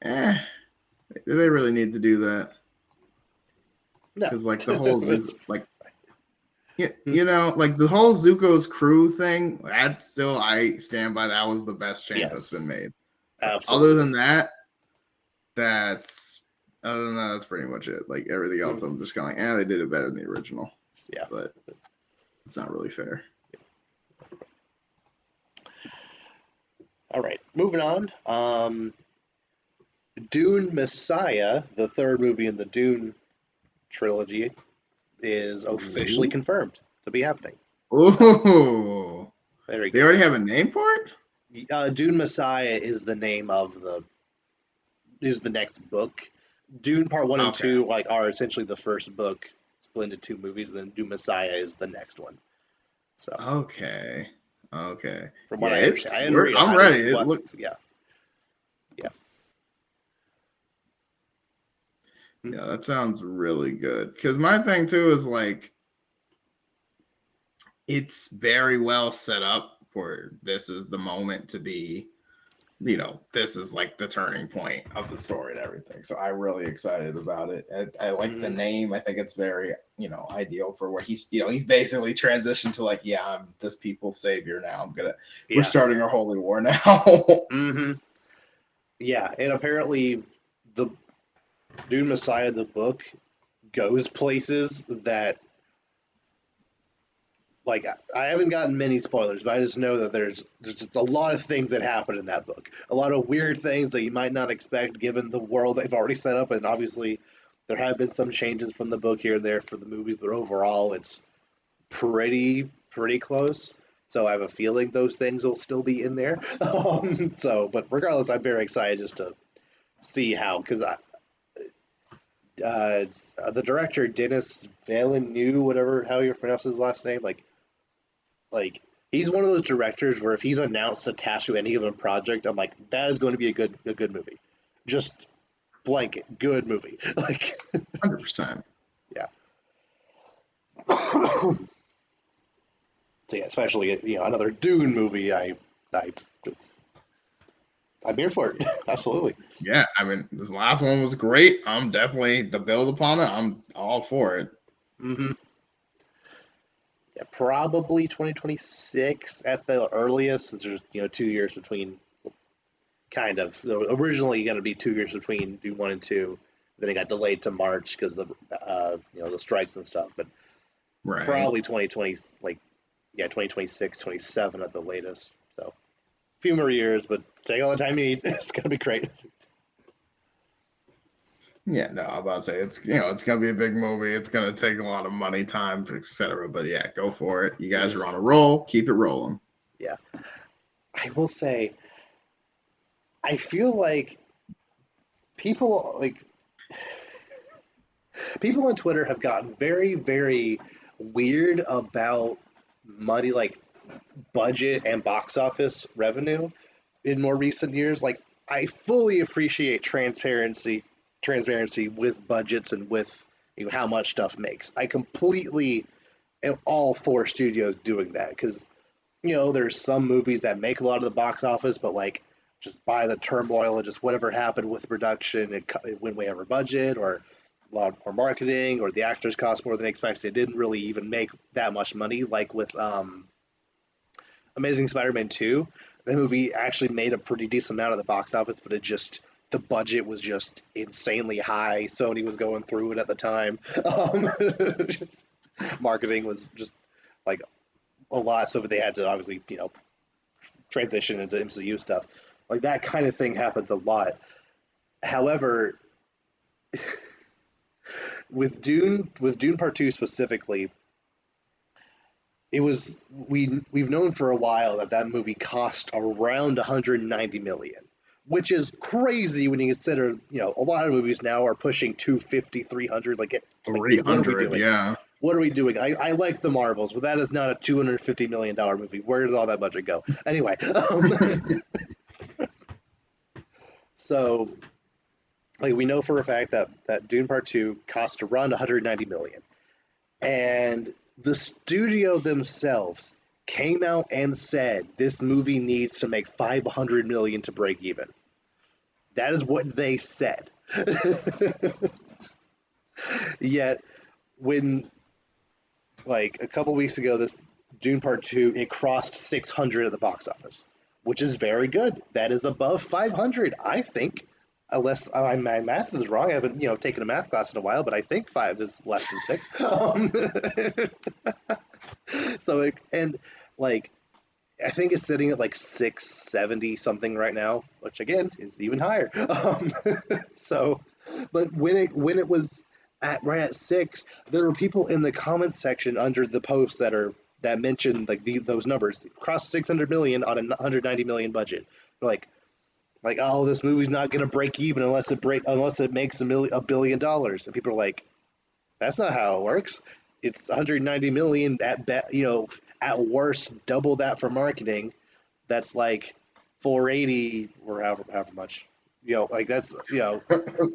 Speaker 2: eh, do they really need to do that?
Speaker 1: No.
Speaker 2: Because like the whole
Speaker 1: It's,
Speaker 2: Zuko, like like the whole Zuko's crew thing, that still I stand by that was the best change that's
Speaker 1: yes,
Speaker 2: been made. But other
Speaker 1: absolutely.
Speaker 2: than that, that's other than that, that's pretty much it. Like everything else,
Speaker 1: Mhm.
Speaker 2: I'm just kind of like, they did it better than the original,
Speaker 1: Yeah.
Speaker 2: but it's not really fair.
Speaker 1: All right. Moving on. Dune Messiah, the third movie in the Dune trilogy, is officially
Speaker 2: Ooh.
Speaker 1: confirmed to be happening. So
Speaker 2: Ooh.
Speaker 1: there we
Speaker 2: They
Speaker 1: go.
Speaker 2: already have a name for it?
Speaker 1: Dune Messiah is the name of the next book. Dune Part One and
Speaker 2: Okay.
Speaker 1: Two are essentially the first book split into two movies, and then Dune Messiah is the next one. So
Speaker 2: Okay. Okay.
Speaker 1: from what
Speaker 2: Yeah,
Speaker 1: I understand, I
Speaker 2: it's
Speaker 1: didn't read it.
Speaker 2: I'm
Speaker 1: I don't
Speaker 2: ready.
Speaker 1: know
Speaker 2: It
Speaker 1: what.
Speaker 2: look
Speaker 1: Yeah, yeah. Hmm.
Speaker 2: Yeah, that sounds really good. Because my thing too is like it's very well set up for this is the moment to be, this is like the turning point of the story and everything. So I'm really excited about it. I like the
Speaker 1: Hmm.
Speaker 2: name. I think it's very, ideal for where he's basically transitioned to like, yeah, I'm this people's savior now. We're
Speaker 1: Yeah.
Speaker 2: starting our holy war now.
Speaker 1: Hmm. Yeah, and apparently the Dune Messiah, the book, goes places that like I haven't gotten many spoilers, but I just know that there's just a lot of things that happen in that book. A lot of weird things that you might not expect given the world they've already set up, and obviously there have been some changes from the book here and there for the movies, but overall it's pretty close. So I have a feeling those things will still be in there. But regardless, I'm very excited just to see how because uh, the director Dennis Villeneuve, whatever how you pronounce his last name, like he's one of those directors where if he's announced attached to any given project, I'm like that is going to be a good movie, just blanket good movie. Like
Speaker 2: 100%.
Speaker 1: yeah, so yeah, especially another Dune movie. I it's, I'm here for it. Absolutely.
Speaker 2: Yeah, I mean, this last one was great. I'm definitely the build upon it. I'm all for it.
Speaker 1: Hmm. Yeah, probably 2026 at the earliest, since there's 2 years between. Kind of originally going to be 2 years between Dune 1 and 2. Then it got delayed to March because the strikes and stuff. But
Speaker 2: Right.
Speaker 1: probably 2020, like yeah, 2026, 27 at the latest. So a few more years, but take all the time you need. It's going to be great.
Speaker 2: Yeah, no, I'm about to say it's gonna be a big movie. It's gonna take a lot of money, time, etc. But yeah, go for it. You guys
Speaker 1: Mhm.
Speaker 2: are on a roll. Keep it rolling.
Speaker 1: Yeah, I will say I feel like people like people on Twitter have gotten very weird about money like budget and box office revenue in more recent years. Like I fully appreciate transparency with budgets and with how much stuff makes. I completely am all for studios doing that because there's some movies that make a lot of the box office, but like just by the turmoil and just whatever happened with production, it went way over budget or a lot more marketing or the actors cost more than expected. It didn't really even make that much money. Like with Amazing Spider-Man 2, the movie actually made a pretty decent amount of the box office, but the budget was just insanely high. Sony was going through it at the time. Just, marketing was just like a lot, so they had to obviously transition into MCU stuff. Like that kind of thing happens a lot. However, with Dune Part Two specifically, it was we've known for a while that movie cost around 190 million, which is crazy when you consider a lot of movies now are pushing 250, 300. Like what are we
Speaker 2: 300.
Speaker 1: doing?
Speaker 2: Yeah.
Speaker 1: What are we doing? I like the Marvels, but that is not a $250 million movie. Where did all that budget go? Anyway, so like we know for a fact that Dune Part Two cost around 190 million, and the studio themselves came out and said this movie needs to make 500 million to break even. That is what they said. Yet when like a couple weeks ago, this Dune Part Two it crossed 600 at the box office, which is very good. That is above 500, I think. Unless my math is wrong, I haven't taken a math class in a while, but I think five is less than six. And like I think it's sitting at like 670 something right now, which again is even higher. So, but when it was at right at six, there were people in the comments section under the posts that mentioned like those numbers cross 600 million on a 190 million budget. Like oh, this movie's not going to break even unless it makes $1 billion, and people are like, that's not how it works. It's 190 million at at worst double that for marketing. That's like 480 or however much. Like that's
Speaker 2: It's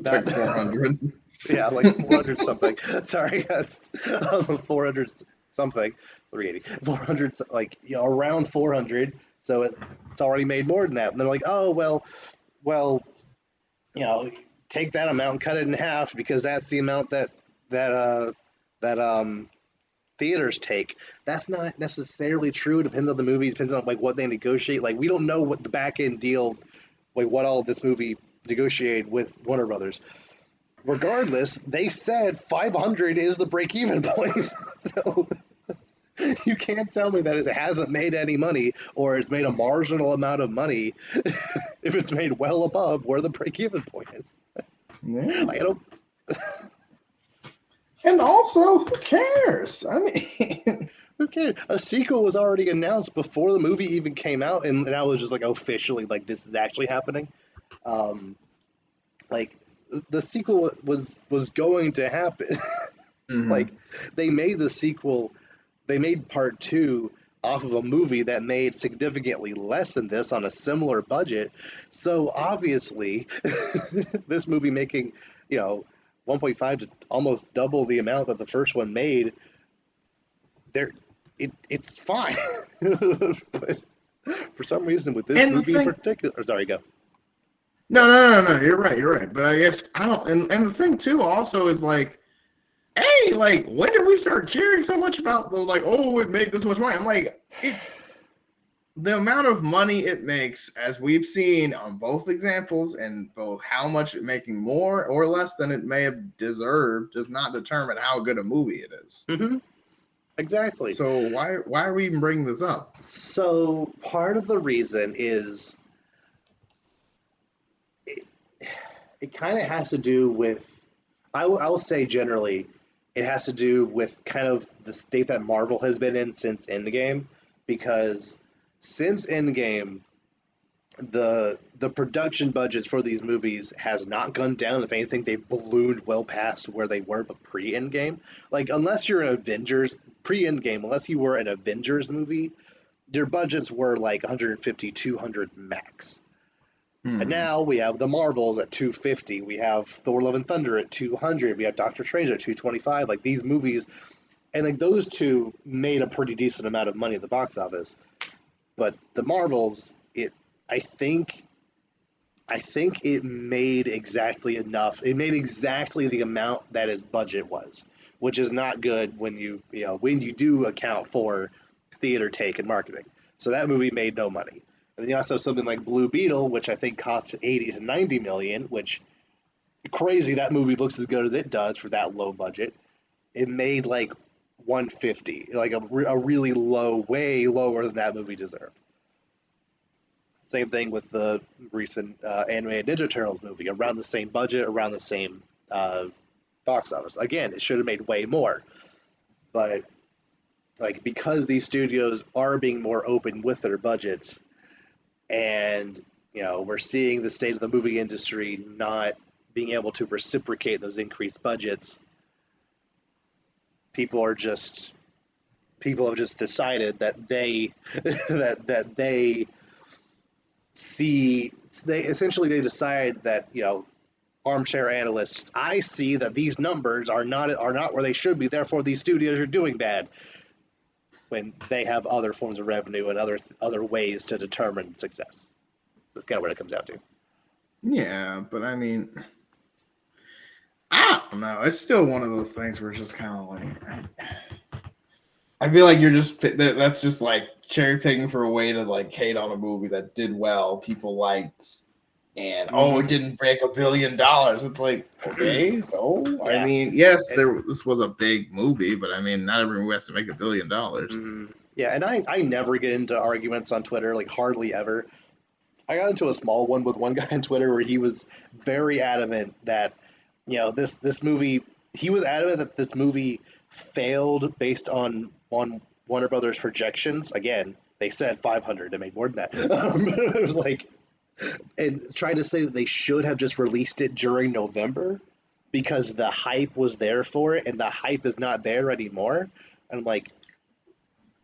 Speaker 1: that
Speaker 2: like 400.
Speaker 1: yeah, like 400 something. Sorry, that's 400 something. 380. 400 like around 400. So it's already made more than that. And they're like, "Oh, well, you know, take that amount and cut it in half because that's the amount that that theaters take." That's not necessarily true. It depends on the movie. It depends on like what they negotiate. Like we don't know what the back end deal, like what all this movie negotiated with Warner Brothers. Regardless, they said 500 is the break even point. So You can't tell me that it hasn't made any money or it's made a marginal amount of money if it's made well above where the break-even point is.
Speaker 2: Yeah.
Speaker 1: Like, I don't.
Speaker 2: And also, who cares? I mean,
Speaker 1: Who cares? A sequel was already announced before the movie even came out, and now it's just like officially like this is actually happening. Um, like the sequel was going to happen.
Speaker 2: mhm.
Speaker 1: Like they made the sequel, they made part two off of a movie that made significantly less than this on a similar budget. So obviously, this movie making, you know, 1.5 to almost double the amount that the first one made, there, it's fine. But for some reason, with this
Speaker 2: And the
Speaker 1: movie in
Speaker 2: thing,
Speaker 1: particular, sorry, go.
Speaker 2: no. You're right. You're right. But I guess I don't. And the thing too, also, is like, hey, like, when did we start caring so much about the like? Oh, it made this much money. I'm like, the amount of money it makes, as we've seen on both examples, and both how much it making more or less than it may have deserved, does not determine how good a movie it is.
Speaker 1: Mm-hmm. Exactly.
Speaker 2: So why are we even bringing this up?
Speaker 1: So part of the reason is it, it kind of has to do with I will say generally it has to do with kind of the state that Marvel has been in since Endgame, because since Endgame the production budgets for these movies has not gone down. If anything, they've ballooned well past where they were but pre Endgame. Like unless you're an Avengers pre Endgame, unless you were an Avengers movie, their budgets were like 150, 200 max. And
Speaker 2: Hmm.
Speaker 1: now we have the Marvels at 250. We have Thor: Love and Thunder at 200. We have Doctor Strange at 225. Like these movies, and like those two made a pretty decent amount of money at the box office. But the Marvels, I think, I think it made exactly enough. It made exactly the amount that its budget was, which is not good when when you do account for theater take and marketing. So that movie made no money. And then you also have something like Blue Beetle, which I think cost 80 to 90 million, which crazy that movie looks as good as it does for that low budget. It made like 150, like a really low, way lower than that movie deserved. Same thing with the recent animated Ninja Turtles movie, around the same budget, around the same uh, box office. Again, it should have made way more, but like because these studios are being more open with their budgets, and we're seeing the state of the movie industry not being able to reciprocate those increased budgets. People are just people have just decided that they that they see they essentially they decide that armchair analysts, I see that these numbers are not where they should be, therefore these studios are doing bad, when they have other forms of revenue and other ways to determine success. That's kind of what it comes down to.
Speaker 2: Yeah, but I mean, I don't know. It's still one of those things where it's just kind of like, I feel like that's just like cherry picking for a way to like hate on a movie that did well, people liked, and oh, it
Speaker 1: Mm-hmm.
Speaker 2: didn't break $1 billion. It's like, okay, so I
Speaker 1: Yeah,
Speaker 2: mean, yes,
Speaker 1: and
Speaker 2: this was a big movie, but I mean, not every movie has to make $1 billion.
Speaker 1: yeah, and I never get into arguments on Twitter, like hardly ever. I got into a small one with one guy on Twitter where he was very adamant that this movie. He was adamant that this movie failed based on Warner Brothers projections. Again, they said 500. It made more than that. It was like, and tried to say that they should have just released it during November because the hype was there for it, and the hype is not there anymore. And I'm like,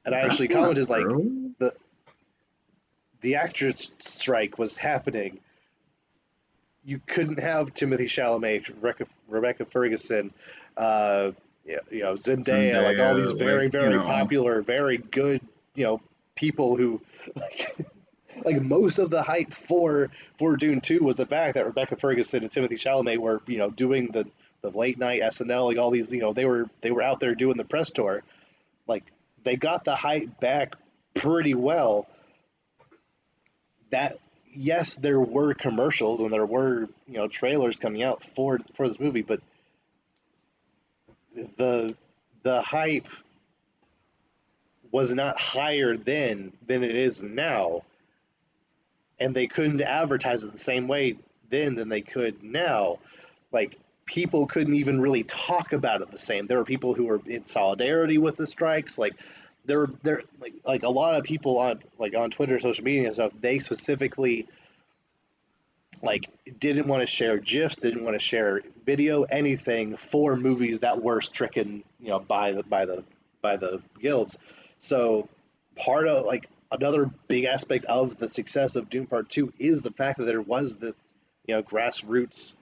Speaker 1: and I actually
Speaker 2: That's not
Speaker 1: commented like
Speaker 2: true.
Speaker 1: the the actors strike was happening. You couldn't have Timothy Chalamet, Rebecca Ferguson, uh, Zendaya, like all these
Speaker 2: Zendaya,
Speaker 1: very,
Speaker 2: like,
Speaker 1: very popular, very good, people who, like most of the hype for Dune 2 was the fact that Rebecca Ferguson and Timothy Chalamet were, doing the late night SNL, like all these, they were out there doing the press tour. Like they got the hype back pretty well. That Yes, there were commercials and there were trailers coming out for this movie, but the the hype was not higher then than it is now, and they couldn't advertise it the same way then than they could now. Like people couldn't even really talk about it the same. There were people who were in solidarity with the strikes. Like there like a lot of people on Twitter, social media and stuff. They specifically like didn't want to share gifs, didn't want to share video, anything for movies that were stricken, by the guilds. So part of like another big aspect of the success of Dune Part Two is the fact that there was this grassroots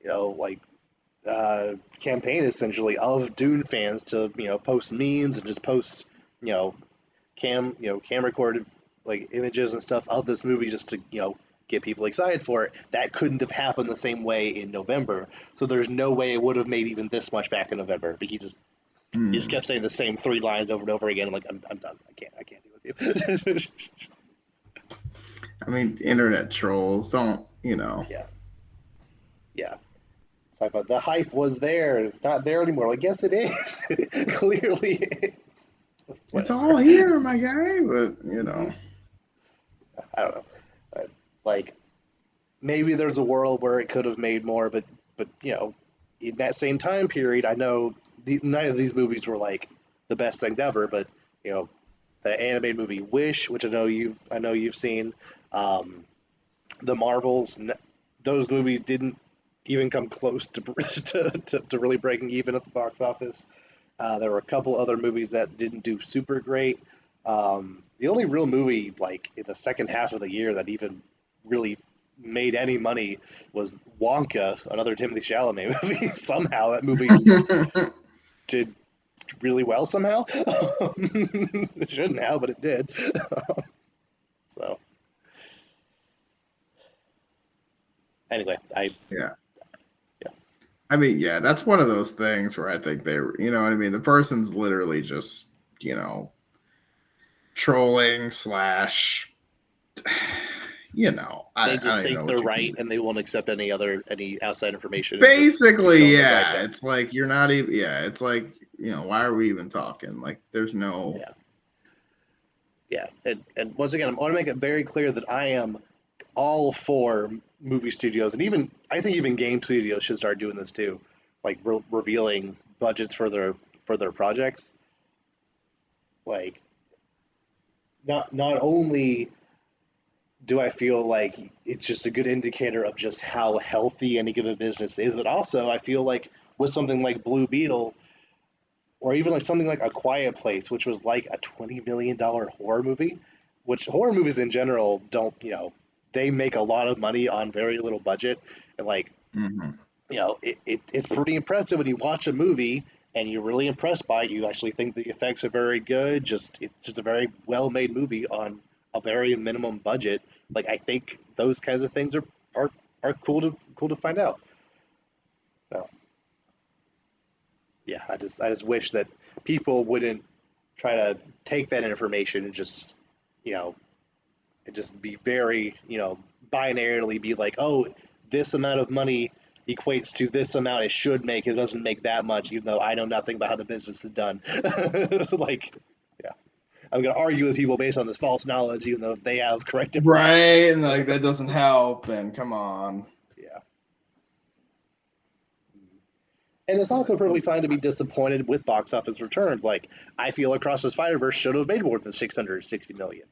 Speaker 1: like campaign essentially of Dune fans to post memes and just post you know cam recorded like images and stuff of this movie just to get people excited for it. That couldn't have happened the same way in November. So there's no way it would have made even this much back in November. But he just kept saying the same three lines over and over again. I'm like, I'm done. I can't deal with you.
Speaker 2: I mean, internet trolls don't,
Speaker 1: Yeah, yeah. But the hype was there. It's not there anymore. Like, yes, it is. It clearly is.
Speaker 2: it's
Speaker 1: Whatever.
Speaker 2: all here, my guy. But
Speaker 1: I don't know. Like, maybe there's a world where it could have made more, but in that same time period, I know none of these movies were like the best things ever. But the animated movie Wish, which I know you've seen, um, the Marvels, those movies didn't even come close to to really breaking even at the box office. There were a couple other movies that didn't do super great. The only real movie like in the second half of the year that even really made any money was Wonka, another Timothy Chalamet movie. Somehow that movie did really well. Somehow it shouldn't have, but it did. So anyway,
Speaker 2: yeah.
Speaker 1: yeah,
Speaker 2: I mean, yeah, that's one of those things where I think you know what I mean? The person's literally just, trolling slash,
Speaker 1: they
Speaker 2: I
Speaker 1: just
Speaker 2: don't even
Speaker 1: think
Speaker 2: know
Speaker 1: they're
Speaker 2: what you
Speaker 1: right
Speaker 2: can.
Speaker 1: and they won't accept any outside information and just keep
Speaker 2: Basically,
Speaker 1: going the right
Speaker 2: yeah,
Speaker 1: way.
Speaker 2: it's like you're not even, yeah, it's like, why are we even talking? Like, there's no,
Speaker 1: Yeah. Yeah, and once again, I want to make it very clear that I am all for movie studios, and even I think even game studios should start doing this too, like revealing budgets for their projects. Like, not only do I feel like it's just a good indicator of just how healthy any given business is, but also I feel like with something like Blue Beetle, or even like something like A Quiet Place, which was like a $20 million horror movie, which horror movies in general don't, they make a lot of money on very little budget, and like,
Speaker 2: mhm.
Speaker 1: it's pretty impressive when you watch a movie and you're really impressed by it. You actually think the effects are very good. It's just a very well made movie on a very minimum budget. Like I think those kinds of things are cool to find out. So yeah, I just wish that people wouldn't try to take that information and just you know be very binarily be like, oh, this amount of money equates to this amount it should make. It doesn't make that much, even though I know nothing about how the business is done. Like, yeah, I'm gonna argue with people based on this false knowledge, even though they have correct information.
Speaker 2: Right, and like that doesn't help, then come on.
Speaker 1: Yeah. And it's also perfectly fine to be disappointed with box office returns. Like I feel Across the Spider Verse should have made more than 660 million.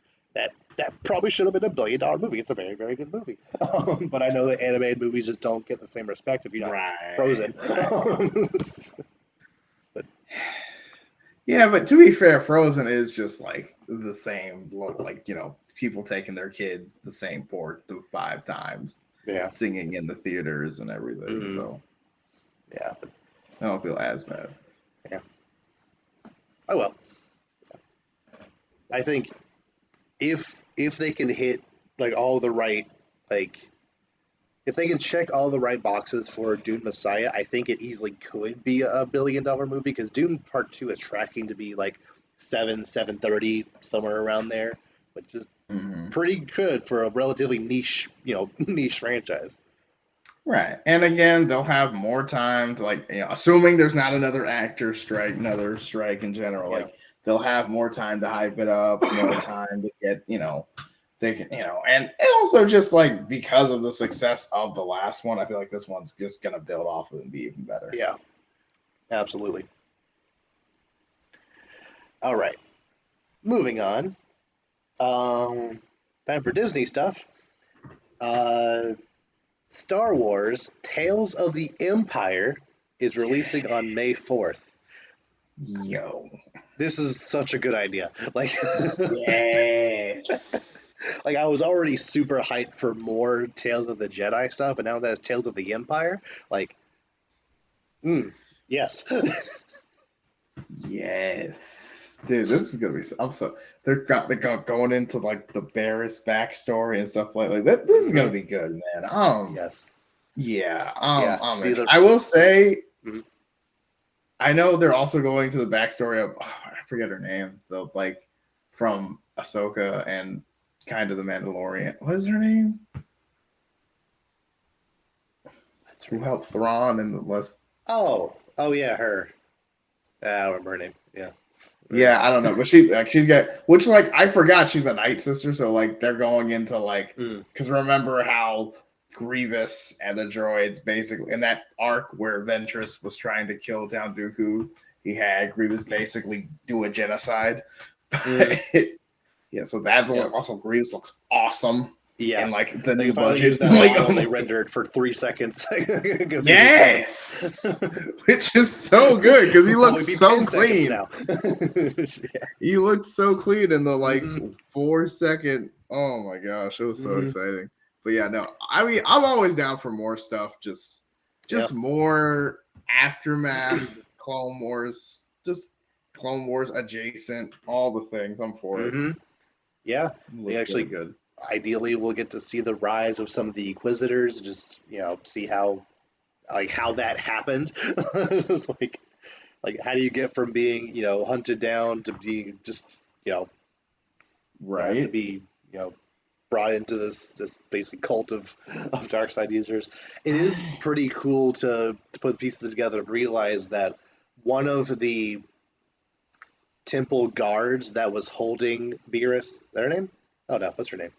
Speaker 1: That probably should have been $1 billion movie. It's a very very good movie. But I know that animated movies just don't get the same respect if you don't have
Speaker 2: Right,
Speaker 1: Frozen.
Speaker 2: right.
Speaker 1: But
Speaker 2: Yeah, but to be fair, Frozen is just like the same, like, people taking their kids the same 4 to 5 times,
Speaker 1: yeah,
Speaker 2: singing in the theaters and everything.
Speaker 1: mm,
Speaker 2: So
Speaker 1: yeah,
Speaker 2: I don't feel as bad.
Speaker 1: yeah. Oh well. I think if they can hit like all the right like if they can check all the right boxes for Dune Messiah, I think it easily could be a $1 billion movie because Dune Part Two is tracking to be like 730 somewhere around there, which is
Speaker 2: Hmm.
Speaker 1: pretty good for a relatively niche niche franchise.
Speaker 2: Right. And again, they'll have more time to, like, assuming there's not another actor strike, another strike in general,
Speaker 1: Yeah.
Speaker 2: like, they'll have more time to hype it up, more time to get, they can, and also just like because of the success of the last one, I feel like this one's just gonna build off of it and be even better.
Speaker 1: Yeah, absolutely. All right, moving on. Time for Disney stuff. Uh, Star Wars: Tales of the Empire is releasing on May 4th.
Speaker 2: Yo,
Speaker 1: This is such a good idea. Like,
Speaker 2: yes.
Speaker 1: like I was already super hyped for more Tales of the Jedi stuff, and now that's Tales of the Empire. Like, yes.
Speaker 2: Yes, dude, this is gonna be. I'm so they're going into like the Barris backstory and stuff like that. This is gonna be good, man.
Speaker 1: Yes.
Speaker 2: Yeah,
Speaker 1: Yeah.
Speaker 2: I'm
Speaker 1: See the.
Speaker 2: I will say,
Speaker 1: Mhm.
Speaker 2: I know they're also going to the backstory of I forget her name, though, like from Ahsoka and kind of the Mandalorian. What is her name? Who helped Thrawn in the last?
Speaker 1: Oh yeah, her. I don't remember her name. Yeah.
Speaker 2: Yeah, I don't know, but she's got which like I forgot she's a Night Sister, so like they're going into like because remember how Grievous and the droids basically in that arc where Ventress was trying to kill down Dooku, he had Grievous basically do a genocide. Yeah, so that's also Grievous looks awesome.
Speaker 1: Yeah,
Speaker 2: in like the
Speaker 1: they
Speaker 2: new
Speaker 1: finally
Speaker 2: budget.
Speaker 1: used that model they rendered for 3 seconds.
Speaker 2: Yes, which is so good because he looks so clean.
Speaker 1: Now.
Speaker 2: Yeah. He looked so clean in the like 4 second. Oh my gosh, it was so exciting. But yeah, no, I mean, I'm always down for more stuff. Just more aftermath, Clone Wars, just Clone Wars adjacent, all the things. I'm for it.
Speaker 1: Yeah, they actually
Speaker 2: really good.
Speaker 1: Ideally, we'll get to see the rise of some of the Inquisitors. Just see how that happened. like how do you get from being hunted down to being just
Speaker 2: right
Speaker 1: to be brought into this basic cult of dark side users. It is pretty cool to put the pieces together and realize that one of the temple guards that was holding Beerus, is that her name? Oh no, what's her name?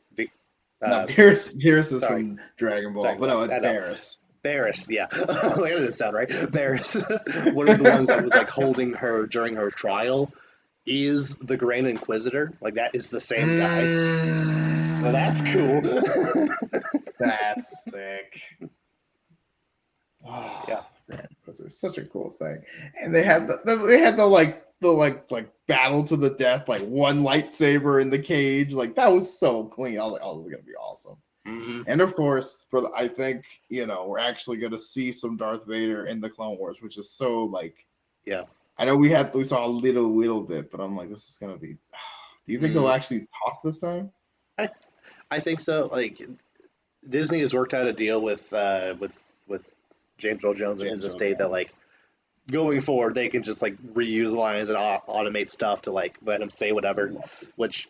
Speaker 2: No, Beerus is from Dragon Ball, but no, it's Barris.
Speaker 1: Barris, yeah. That didn't sound right. Barris, one of the ones that was like holding her during her trial, is the Grand Inquisitor. Like that is the same guy. Well, that's cool.
Speaker 2: That's sick. Oh,
Speaker 1: yeah,
Speaker 2: Grand Inquisitor, such a cool thing. And they had the battle to the death, like one lightsaber in the cage. Like that was so clean. I was like, oh, this is gonna be awesome. And of course, I think we're actually gonna see some Darth Vader in the Clone Wars, which is so like I know we saw a little bit, but I'm like, this is gonna be. Do you think they'll actually talk this time?
Speaker 1: I think so. Like Disney has worked out a deal with James Earl Jones and his estate that like going forward they can just like reuse lines and automate stuff to like let him say whatever, which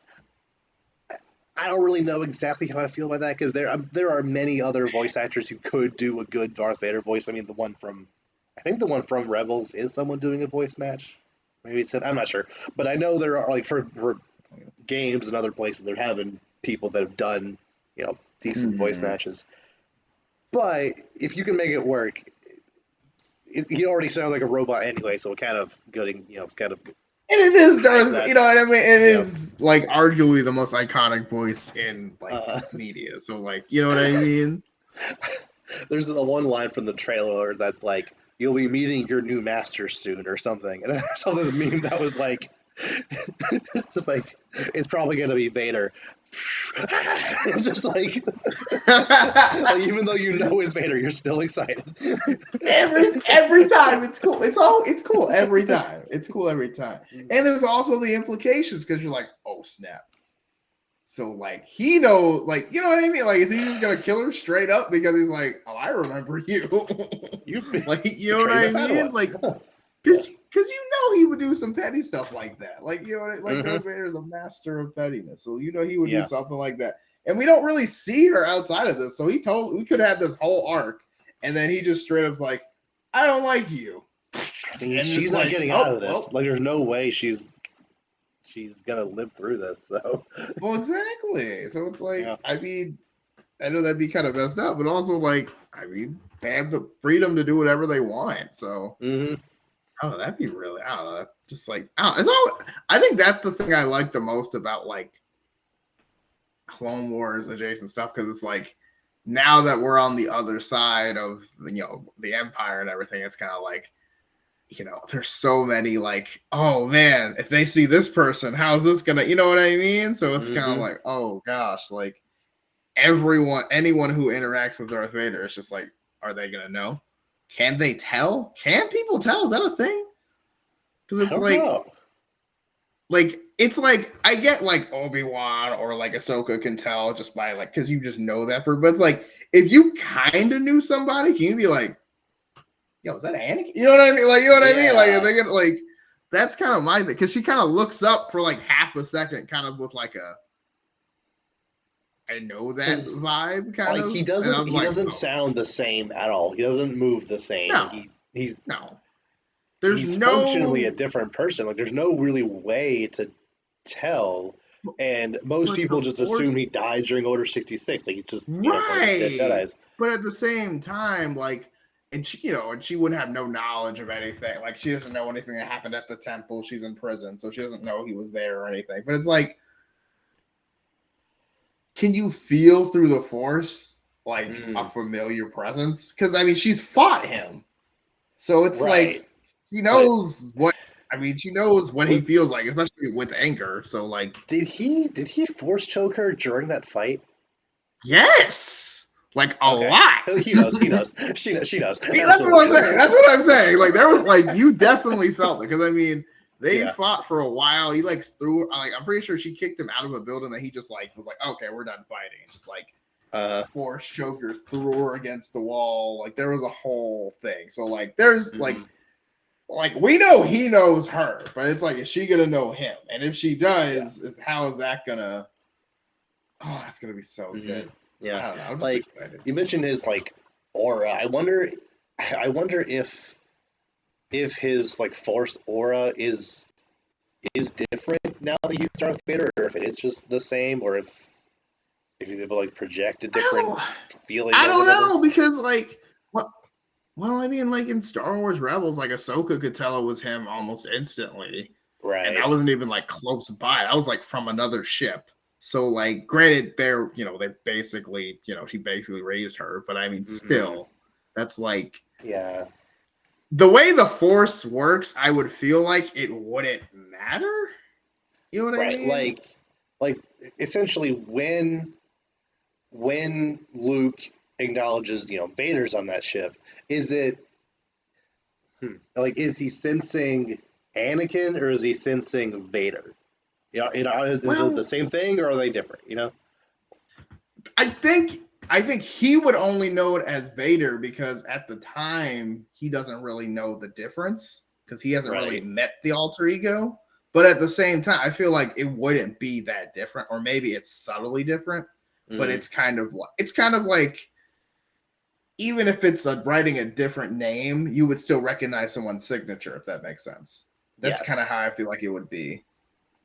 Speaker 1: I don't really know exactly how I feel about that because there are many other voice actors who could do a good Darth Vader voice. I mean, the one from Rebels is someone doing a voice match. Maybe I'm not sure, but I know there are like for games and other places they're having people that have done decent voice matches. But if you can make it work, he already sounds like a robot anyway, so it's kind of good. It's kind of good.
Speaker 2: And it is Darth, you know what I mean? It is like arguably the most iconic voice in like media. So like, you know what I mean?
Speaker 1: There's the one line from the trailer that's like, "You'll be meeting your new master soon" or something. And I saw the meme that was like, just like it's probably gonna be Vader. It's just like even though it's Vader, you're still excited.
Speaker 2: every time it's cool. It's cool every time. It's cool every time. And there's also the implications because you're like, oh snap. So like he knows, like you know what I mean? Like is he just gonna kill her straight up because he's like, oh I remember you. Like you know what I mean? Like because he would do some petty stuff like that. Like you know like Darth Vader is a master of pettiness, so he would do something like that. And we don't really see her outside of this. So we could have this whole arc, and then he just straight up's like, I don't like you.
Speaker 1: I mean, she's not getting out of this. Like there's no way she's she's gonna live through this. So
Speaker 2: Well, exactly. So it's like,
Speaker 1: yeah.
Speaker 2: I mean, I know that'd be kind of messed up, but also like, I mean, they have the freedom to do whatever they want. So
Speaker 1: Hmm.
Speaker 2: oh, that'd be really, I don't know, just like, it's all, I think that's the thing I like the most about like Clone Wars adjacent stuff, because it's like now that we're on the other side of the Empire and everything, it's kind of like, there's so many like, oh man, if they see this person, how's this gonna, you know what I mean? So it's kind of
Speaker 1: Hmm.
Speaker 2: like, oh gosh, like anyone who interacts with Darth Vader, it's just like, are they gonna know? Can they tell? Can people tell? Is that a thing? Because
Speaker 1: I
Speaker 2: it's
Speaker 1: don't know.
Speaker 2: like it's like I get like Obi-Wan or like Ahsoka can tell just by like because you just know that person. But it's like if you kind of knew somebody, can you be like, yo, is that Anakin? You know what I mean? Like, you know what I mean? Like, if
Speaker 1: Yeah,
Speaker 2: they get like that's kind of my thing because she kind of looks up for like half a second, kind of with like a I know that
Speaker 1: because
Speaker 2: vibe, kind
Speaker 1: like
Speaker 2: of, and I'm
Speaker 1: he
Speaker 2: like,
Speaker 1: doesn't
Speaker 2: oh
Speaker 1: sound the same at all. He doesn't move the same. Like
Speaker 2: no,
Speaker 1: he's
Speaker 2: no, there's
Speaker 1: he's functionally a
Speaker 2: no,
Speaker 1: different person. Like there's no really way to tell. And most
Speaker 2: but the
Speaker 1: people just assume
Speaker 2: force,
Speaker 1: he died during Order 66. Like he's just, one of the dead
Speaker 2: right?
Speaker 1: Jedi's.
Speaker 2: But at the same time, like, and she, and she wouldn't have no knowledge of anything. Like, she doesn't know anything that happened at the temple. She's in prison, so she doesn't know he was there or anything. But it's like, can you feel through the force like a
Speaker 1: Mm,
Speaker 2: familiar presence? Because I mean, she's fought him, so it's
Speaker 1: right.
Speaker 2: like she
Speaker 1: But
Speaker 2: knows what. I mean, she knows what he
Speaker 1: with
Speaker 2: feels like, especially with anger. So, like,
Speaker 1: did he force choke her during that fight?
Speaker 2: yes, like a
Speaker 1: Okay.
Speaker 2: lot.
Speaker 1: He knows. He knows. She knows. She knows.
Speaker 2: That's what I'm
Speaker 1: Absolutely.
Speaker 2: saying. That's what I'm saying. Like there was like you definitely felt it because I mean they
Speaker 1: Yeah.
Speaker 2: fought for a while. He like threw like I'm pretty sure she kicked him out of a building that he just like was like okay we're done fighting and just like
Speaker 1: Uh.
Speaker 2: force choker threw her against the wall. Like there was a whole thing. So like there's
Speaker 1: Mhm.
Speaker 2: like we know he knows her, but it's like is she gonna know him? And if she
Speaker 1: Yeah.
Speaker 2: does, is how is that gonna? Oh, that's gonna be so
Speaker 1: Hmm.
Speaker 2: good.
Speaker 1: Yeah.
Speaker 2: I don't know. I'm just
Speaker 1: Like
Speaker 2: excited.
Speaker 1: you mentioned his like aura. I wonder. I wonder if his like force aura is different now that he's Darth Vader, or if it is just the same, or if he's able to like project a different
Speaker 2: Well,
Speaker 1: feeling
Speaker 2: I
Speaker 1: or
Speaker 2: don't
Speaker 1: whatever.
Speaker 2: know because like well, I mean, like in Star Wars Rebels, like Ahsoka could tell it was him almost instantly, and I
Speaker 1: Right.
Speaker 2: wasn't even like close by. I was like from another ship. So, like, granted, they basically, she basically raised her, but I mean,
Speaker 1: Hmm.
Speaker 2: still, that's like
Speaker 1: Yeah.
Speaker 2: the way the Force works. I would feel like it wouldn't matter. You know what I
Speaker 1: Right.
Speaker 2: mean?
Speaker 1: Like essentially when Luke acknowledges, Vader's on that ship, is it like is he sensing Anakin or is he sensing Vader? Is it the
Speaker 2: Well,
Speaker 1: same thing or are they different?
Speaker 2: I think he would only know it as Vader because at the time he doesn't really know the difference because he hasn't really
Speaker 1: Right.
Speaker 2: met the alter ego. But at the same time, I feel like it wouldn't be that different, or maybe it's subtly different. But
Speaker 1: Mm,
Speaker 2: it's kind of like even if it's writing a different name, you would still recognize someone's signature if that makes sense. That's kind of
Speaker 1: yes.
Speaker 2: how I feel like it would be.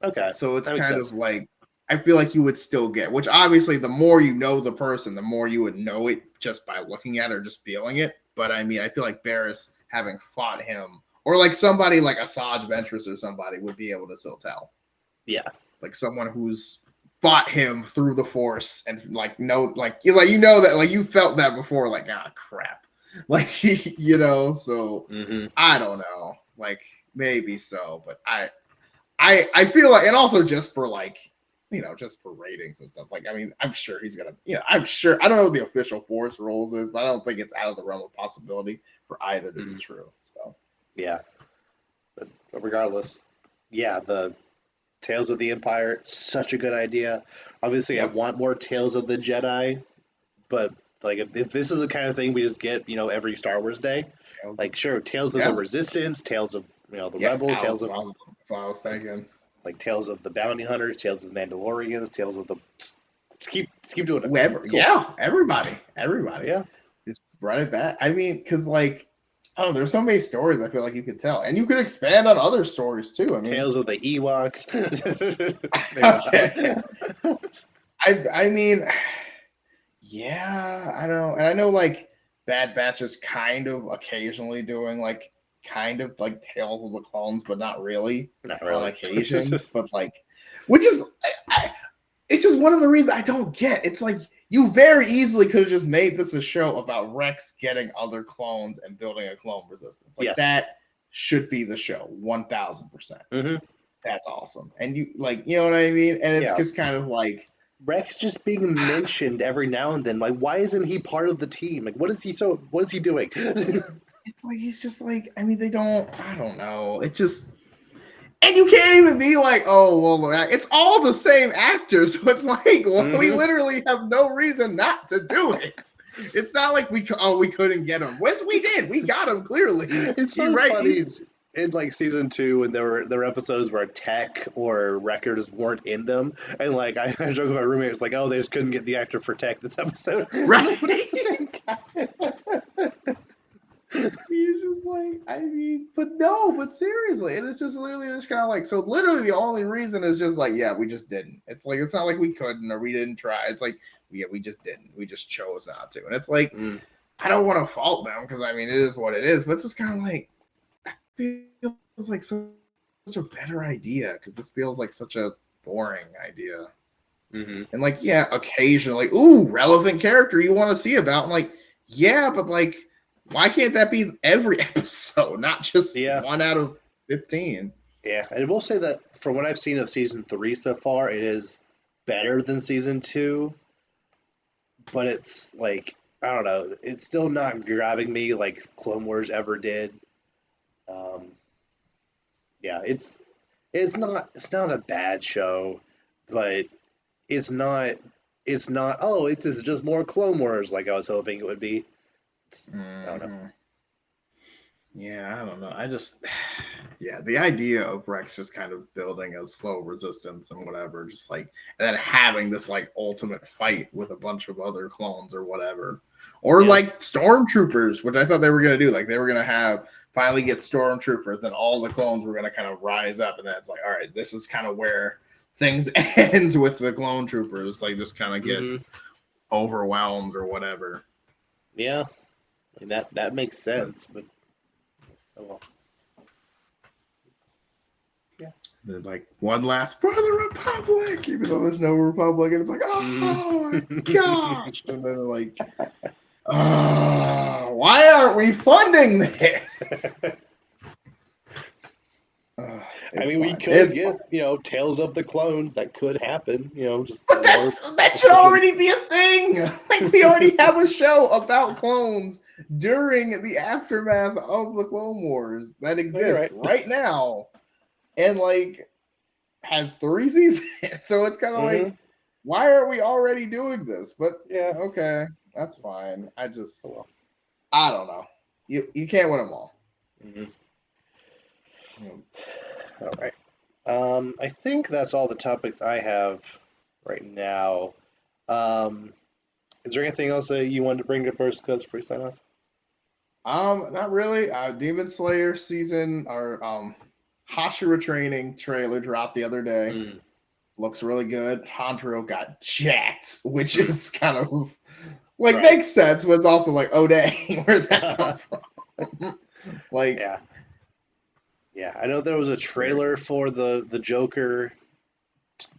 Speaker 1: Okay.
Speaker 2: So it's
Speaker 1: That makes
Speaker 2: kind of
Speaker 1: sense.
Speaker 2: like I feel like you would still get, which obviously the more you know the person, the more you would know it just by looking at it or just feeling it. But I mean, I feel like Barris having fought him, or like somebody like Asajj Ventress or somebody would be able to still tell.
Speaker 1: Yeah.
Speaker 2: Like someone who's fought him through the force and like know that like you felt that before, like crap. Like so
Speaker 1: Hmm.
Speaker 2: I don't know. Like maybe so, but I feel like, and also just for like, just for ratings and stuff. Like, I mean, I'm sure he's gonna, I'm sure. I don't know what the official force rules is, but I don't think it's out of the realm of possibility for either to be
Speaker 1: Hmm.
Speaker 2: true. So,
Speaker 1: Yeah. But regardless, yeah, the Tales of the Empire, such a good idea. Obviously, I
Speaker 2: yep.
Speaker 1: want more Tales of the Jedi, but like if this is the kind of thing we just get, every Star Wars day, like sure, Tales of the
Speaker 2: Yeah.
Speaker 1: Resistance, Tales of the
Speaker 2: Yeah.
Speaker 1: Rebels, Tales of
Speaker 2: That's what I was thinking.
Speaker 1: like Tales of the Bounty Hunters, Tales of the Mandalorians, Tales of the keep doing it.
Speaker 2: Whoever.
Speaker 1: It's cool.
Speaker 2: Yeah. Everybody.
Speaker 1: Yeah.
Speaker 2: Just run it back. I mean, because like Oh, there's so many stories I feel like you could tell, and you could expand on other stories too. I mean,
Speaker 1: Tales of the Ewoks.
Speaker 2: okay. I mean, yeah, I don't, and I know like Bad Batch is kind of occasionally doing like kind of like Tales of the Clones, but not really
Speaker 1: Not
Speaker 2: on
Speaker 1: really.
Speaker 2: occasion. But like, which is, it's just one of the reasons I don't get. It's like you very easily could have just made this a show about Rex getting other clones and building a clone resistance. Like
Speaker 1: Yes.
Speaker 2: that should be the show, 1000%.
Speaker 1: Mm-hmm.
Speaker 2: That's awesome. And you like, you know what I mean? And it's just kind of like
Speaker 1: Rex just being mentioned every now and then. Like, why isn't he part of the team? Like, what is he doing?
Speaker 2: it's like he's just like, I mean, I don't know. It just, and you can't even be like, oh well, it's all the same actors. So it's like, well, we literally have no reason not to do it. It's not like we couldn't get him. Yes, we did. We got him clearly.
Speaker 1: It's so funny. In like season 2, when there were episodes where Tech or Records weren't in them, and like I joke with my roommate, it's like, oh, they just couldn't get the actor for Tech this episode,
Speaker 2: right? He's just like, I mean, but seriously, and it's just literally just kind of like, so literally the only reason is just like, yeah, we just didn't. It's like, it's not like we couldn't or we didn't try. It's like, yeah, we just didn't. We just chose not to. And it's like, I don't want to fault them because I mean, it is what it is, but it's just kind of like, feels like such a better idea because this feels like such a boring idea. And like, yeah, occasionally, ooh, relevant character you want to see about. I'm like, yeah, but like, why can't that be every episode, not just 1 out of 15?
Speaker 1: Yeah, I will say that from what I've seen of season 3 so far, it is better than season 2, but it's like, I don't know, it's still not grabbing me like Clone Wars ever did. Yeah, it's not a bad show, but it's not oh, it's just more Clone Wars like I was hoping it would be. I don't know.
Speaker 2: Yeah, I don't know. I just yeah, the idea of Rex just kind of building a slow resistance and whatever, just like, and then having this like ultimate fight with a bunch of other clones or whatever. Or like stormtroopers, which I thought they were gonna do. Like they were gonna finally get stormtroopers, then all the clones were gonna kind of rise up, and then it's like, all right, this is kind of where things ends with the clone troopers, like just kind of get overwhelmed or whatever.
Speaker 1: Yeah, I mean, that makes sense, but oh well.
Speaker 2: Yeah. Then like one last for the Republic, even though there's no Republic, and it's like, oh my gosh, and then like, why aren't we funding this?
Speaker 1: I mean, we could get, Tales of the Clones. That could happen, just.
Speaker 2: But that should already be a thing. Like we already have a show about clones during the aftermath of the Clone Wars that exists right now, and like has 3 seasons. So it's kind of like, why are we already doing this? But yeah, okay, that's fine. I don't know. You can't win them all.
Speaker 1: All right. I think that's all the topics I have right now. Is there anything else that you wanted to bring up first, Cuz, before you sign off?
Speaker 2: Not really. Demon Slayer season or Hashira training trailer dropped the other day. Looks really good. Hondro got jacked, which is kind of like makes sense, but it's also like, oh dang, where'd that come from? Like,
Speaker 1: yeah, I know there was a trailer for the Joker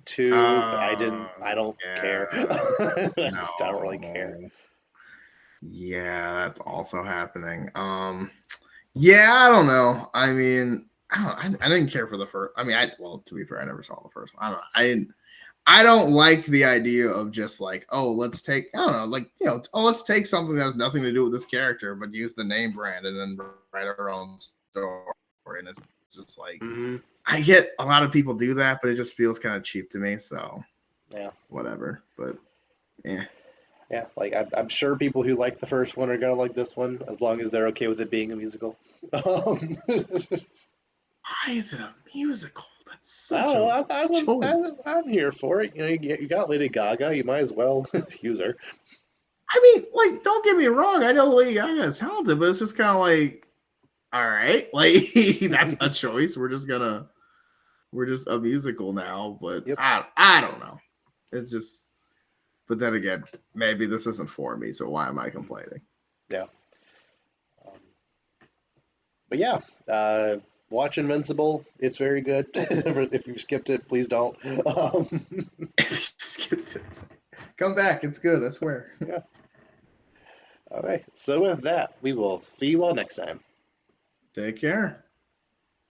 Speaker 1: too. I don't care. I just don't really care.
Speaker 2: Yeah, that's also happening. Yeah, I don't know. I mean, I didn't care for the first. I mean, to be fair, I never saw the first one. I don't like the idea of just like, oh, let's take, I don't know, like, let's take something that has nothing to do with this character, but use the name brand and then write our own story. And it's just like, I get a lot of people do that, but it just feels kind of cheap to me. So,
Speaker 1: yeah,
Speaker 2: whatever. But,
Speaker 1: yeah, like I'm sure people who like the first one are gonna like this one, as long as they're okay with it being a musical.
Speaker 2: Why is it a musical? That's such
Speaker 1: I'm here for it. You got Lady Gaga. You might as well use her.
Speaker 2: I mean, like, don't get me wrong. I know Lady Gaga is talented, but it's just kind of like, all right, like that's a choice. We're just a musical now, but
Speaker 1: Yep.
Speaker 2: I don't know. It's just, but then again, maybe this isn't for me, so why am I complaining?
Speaker 1: Yeah. Um, but yeah, watch Invincible. It's very good. If you've skipped it, please don't.
Speaker 2: Skipped it. Come back, it's good. I swear.
Speaker 1: Yeah. All right. So with that, we will see you all next time.
Speaker 2: Take care.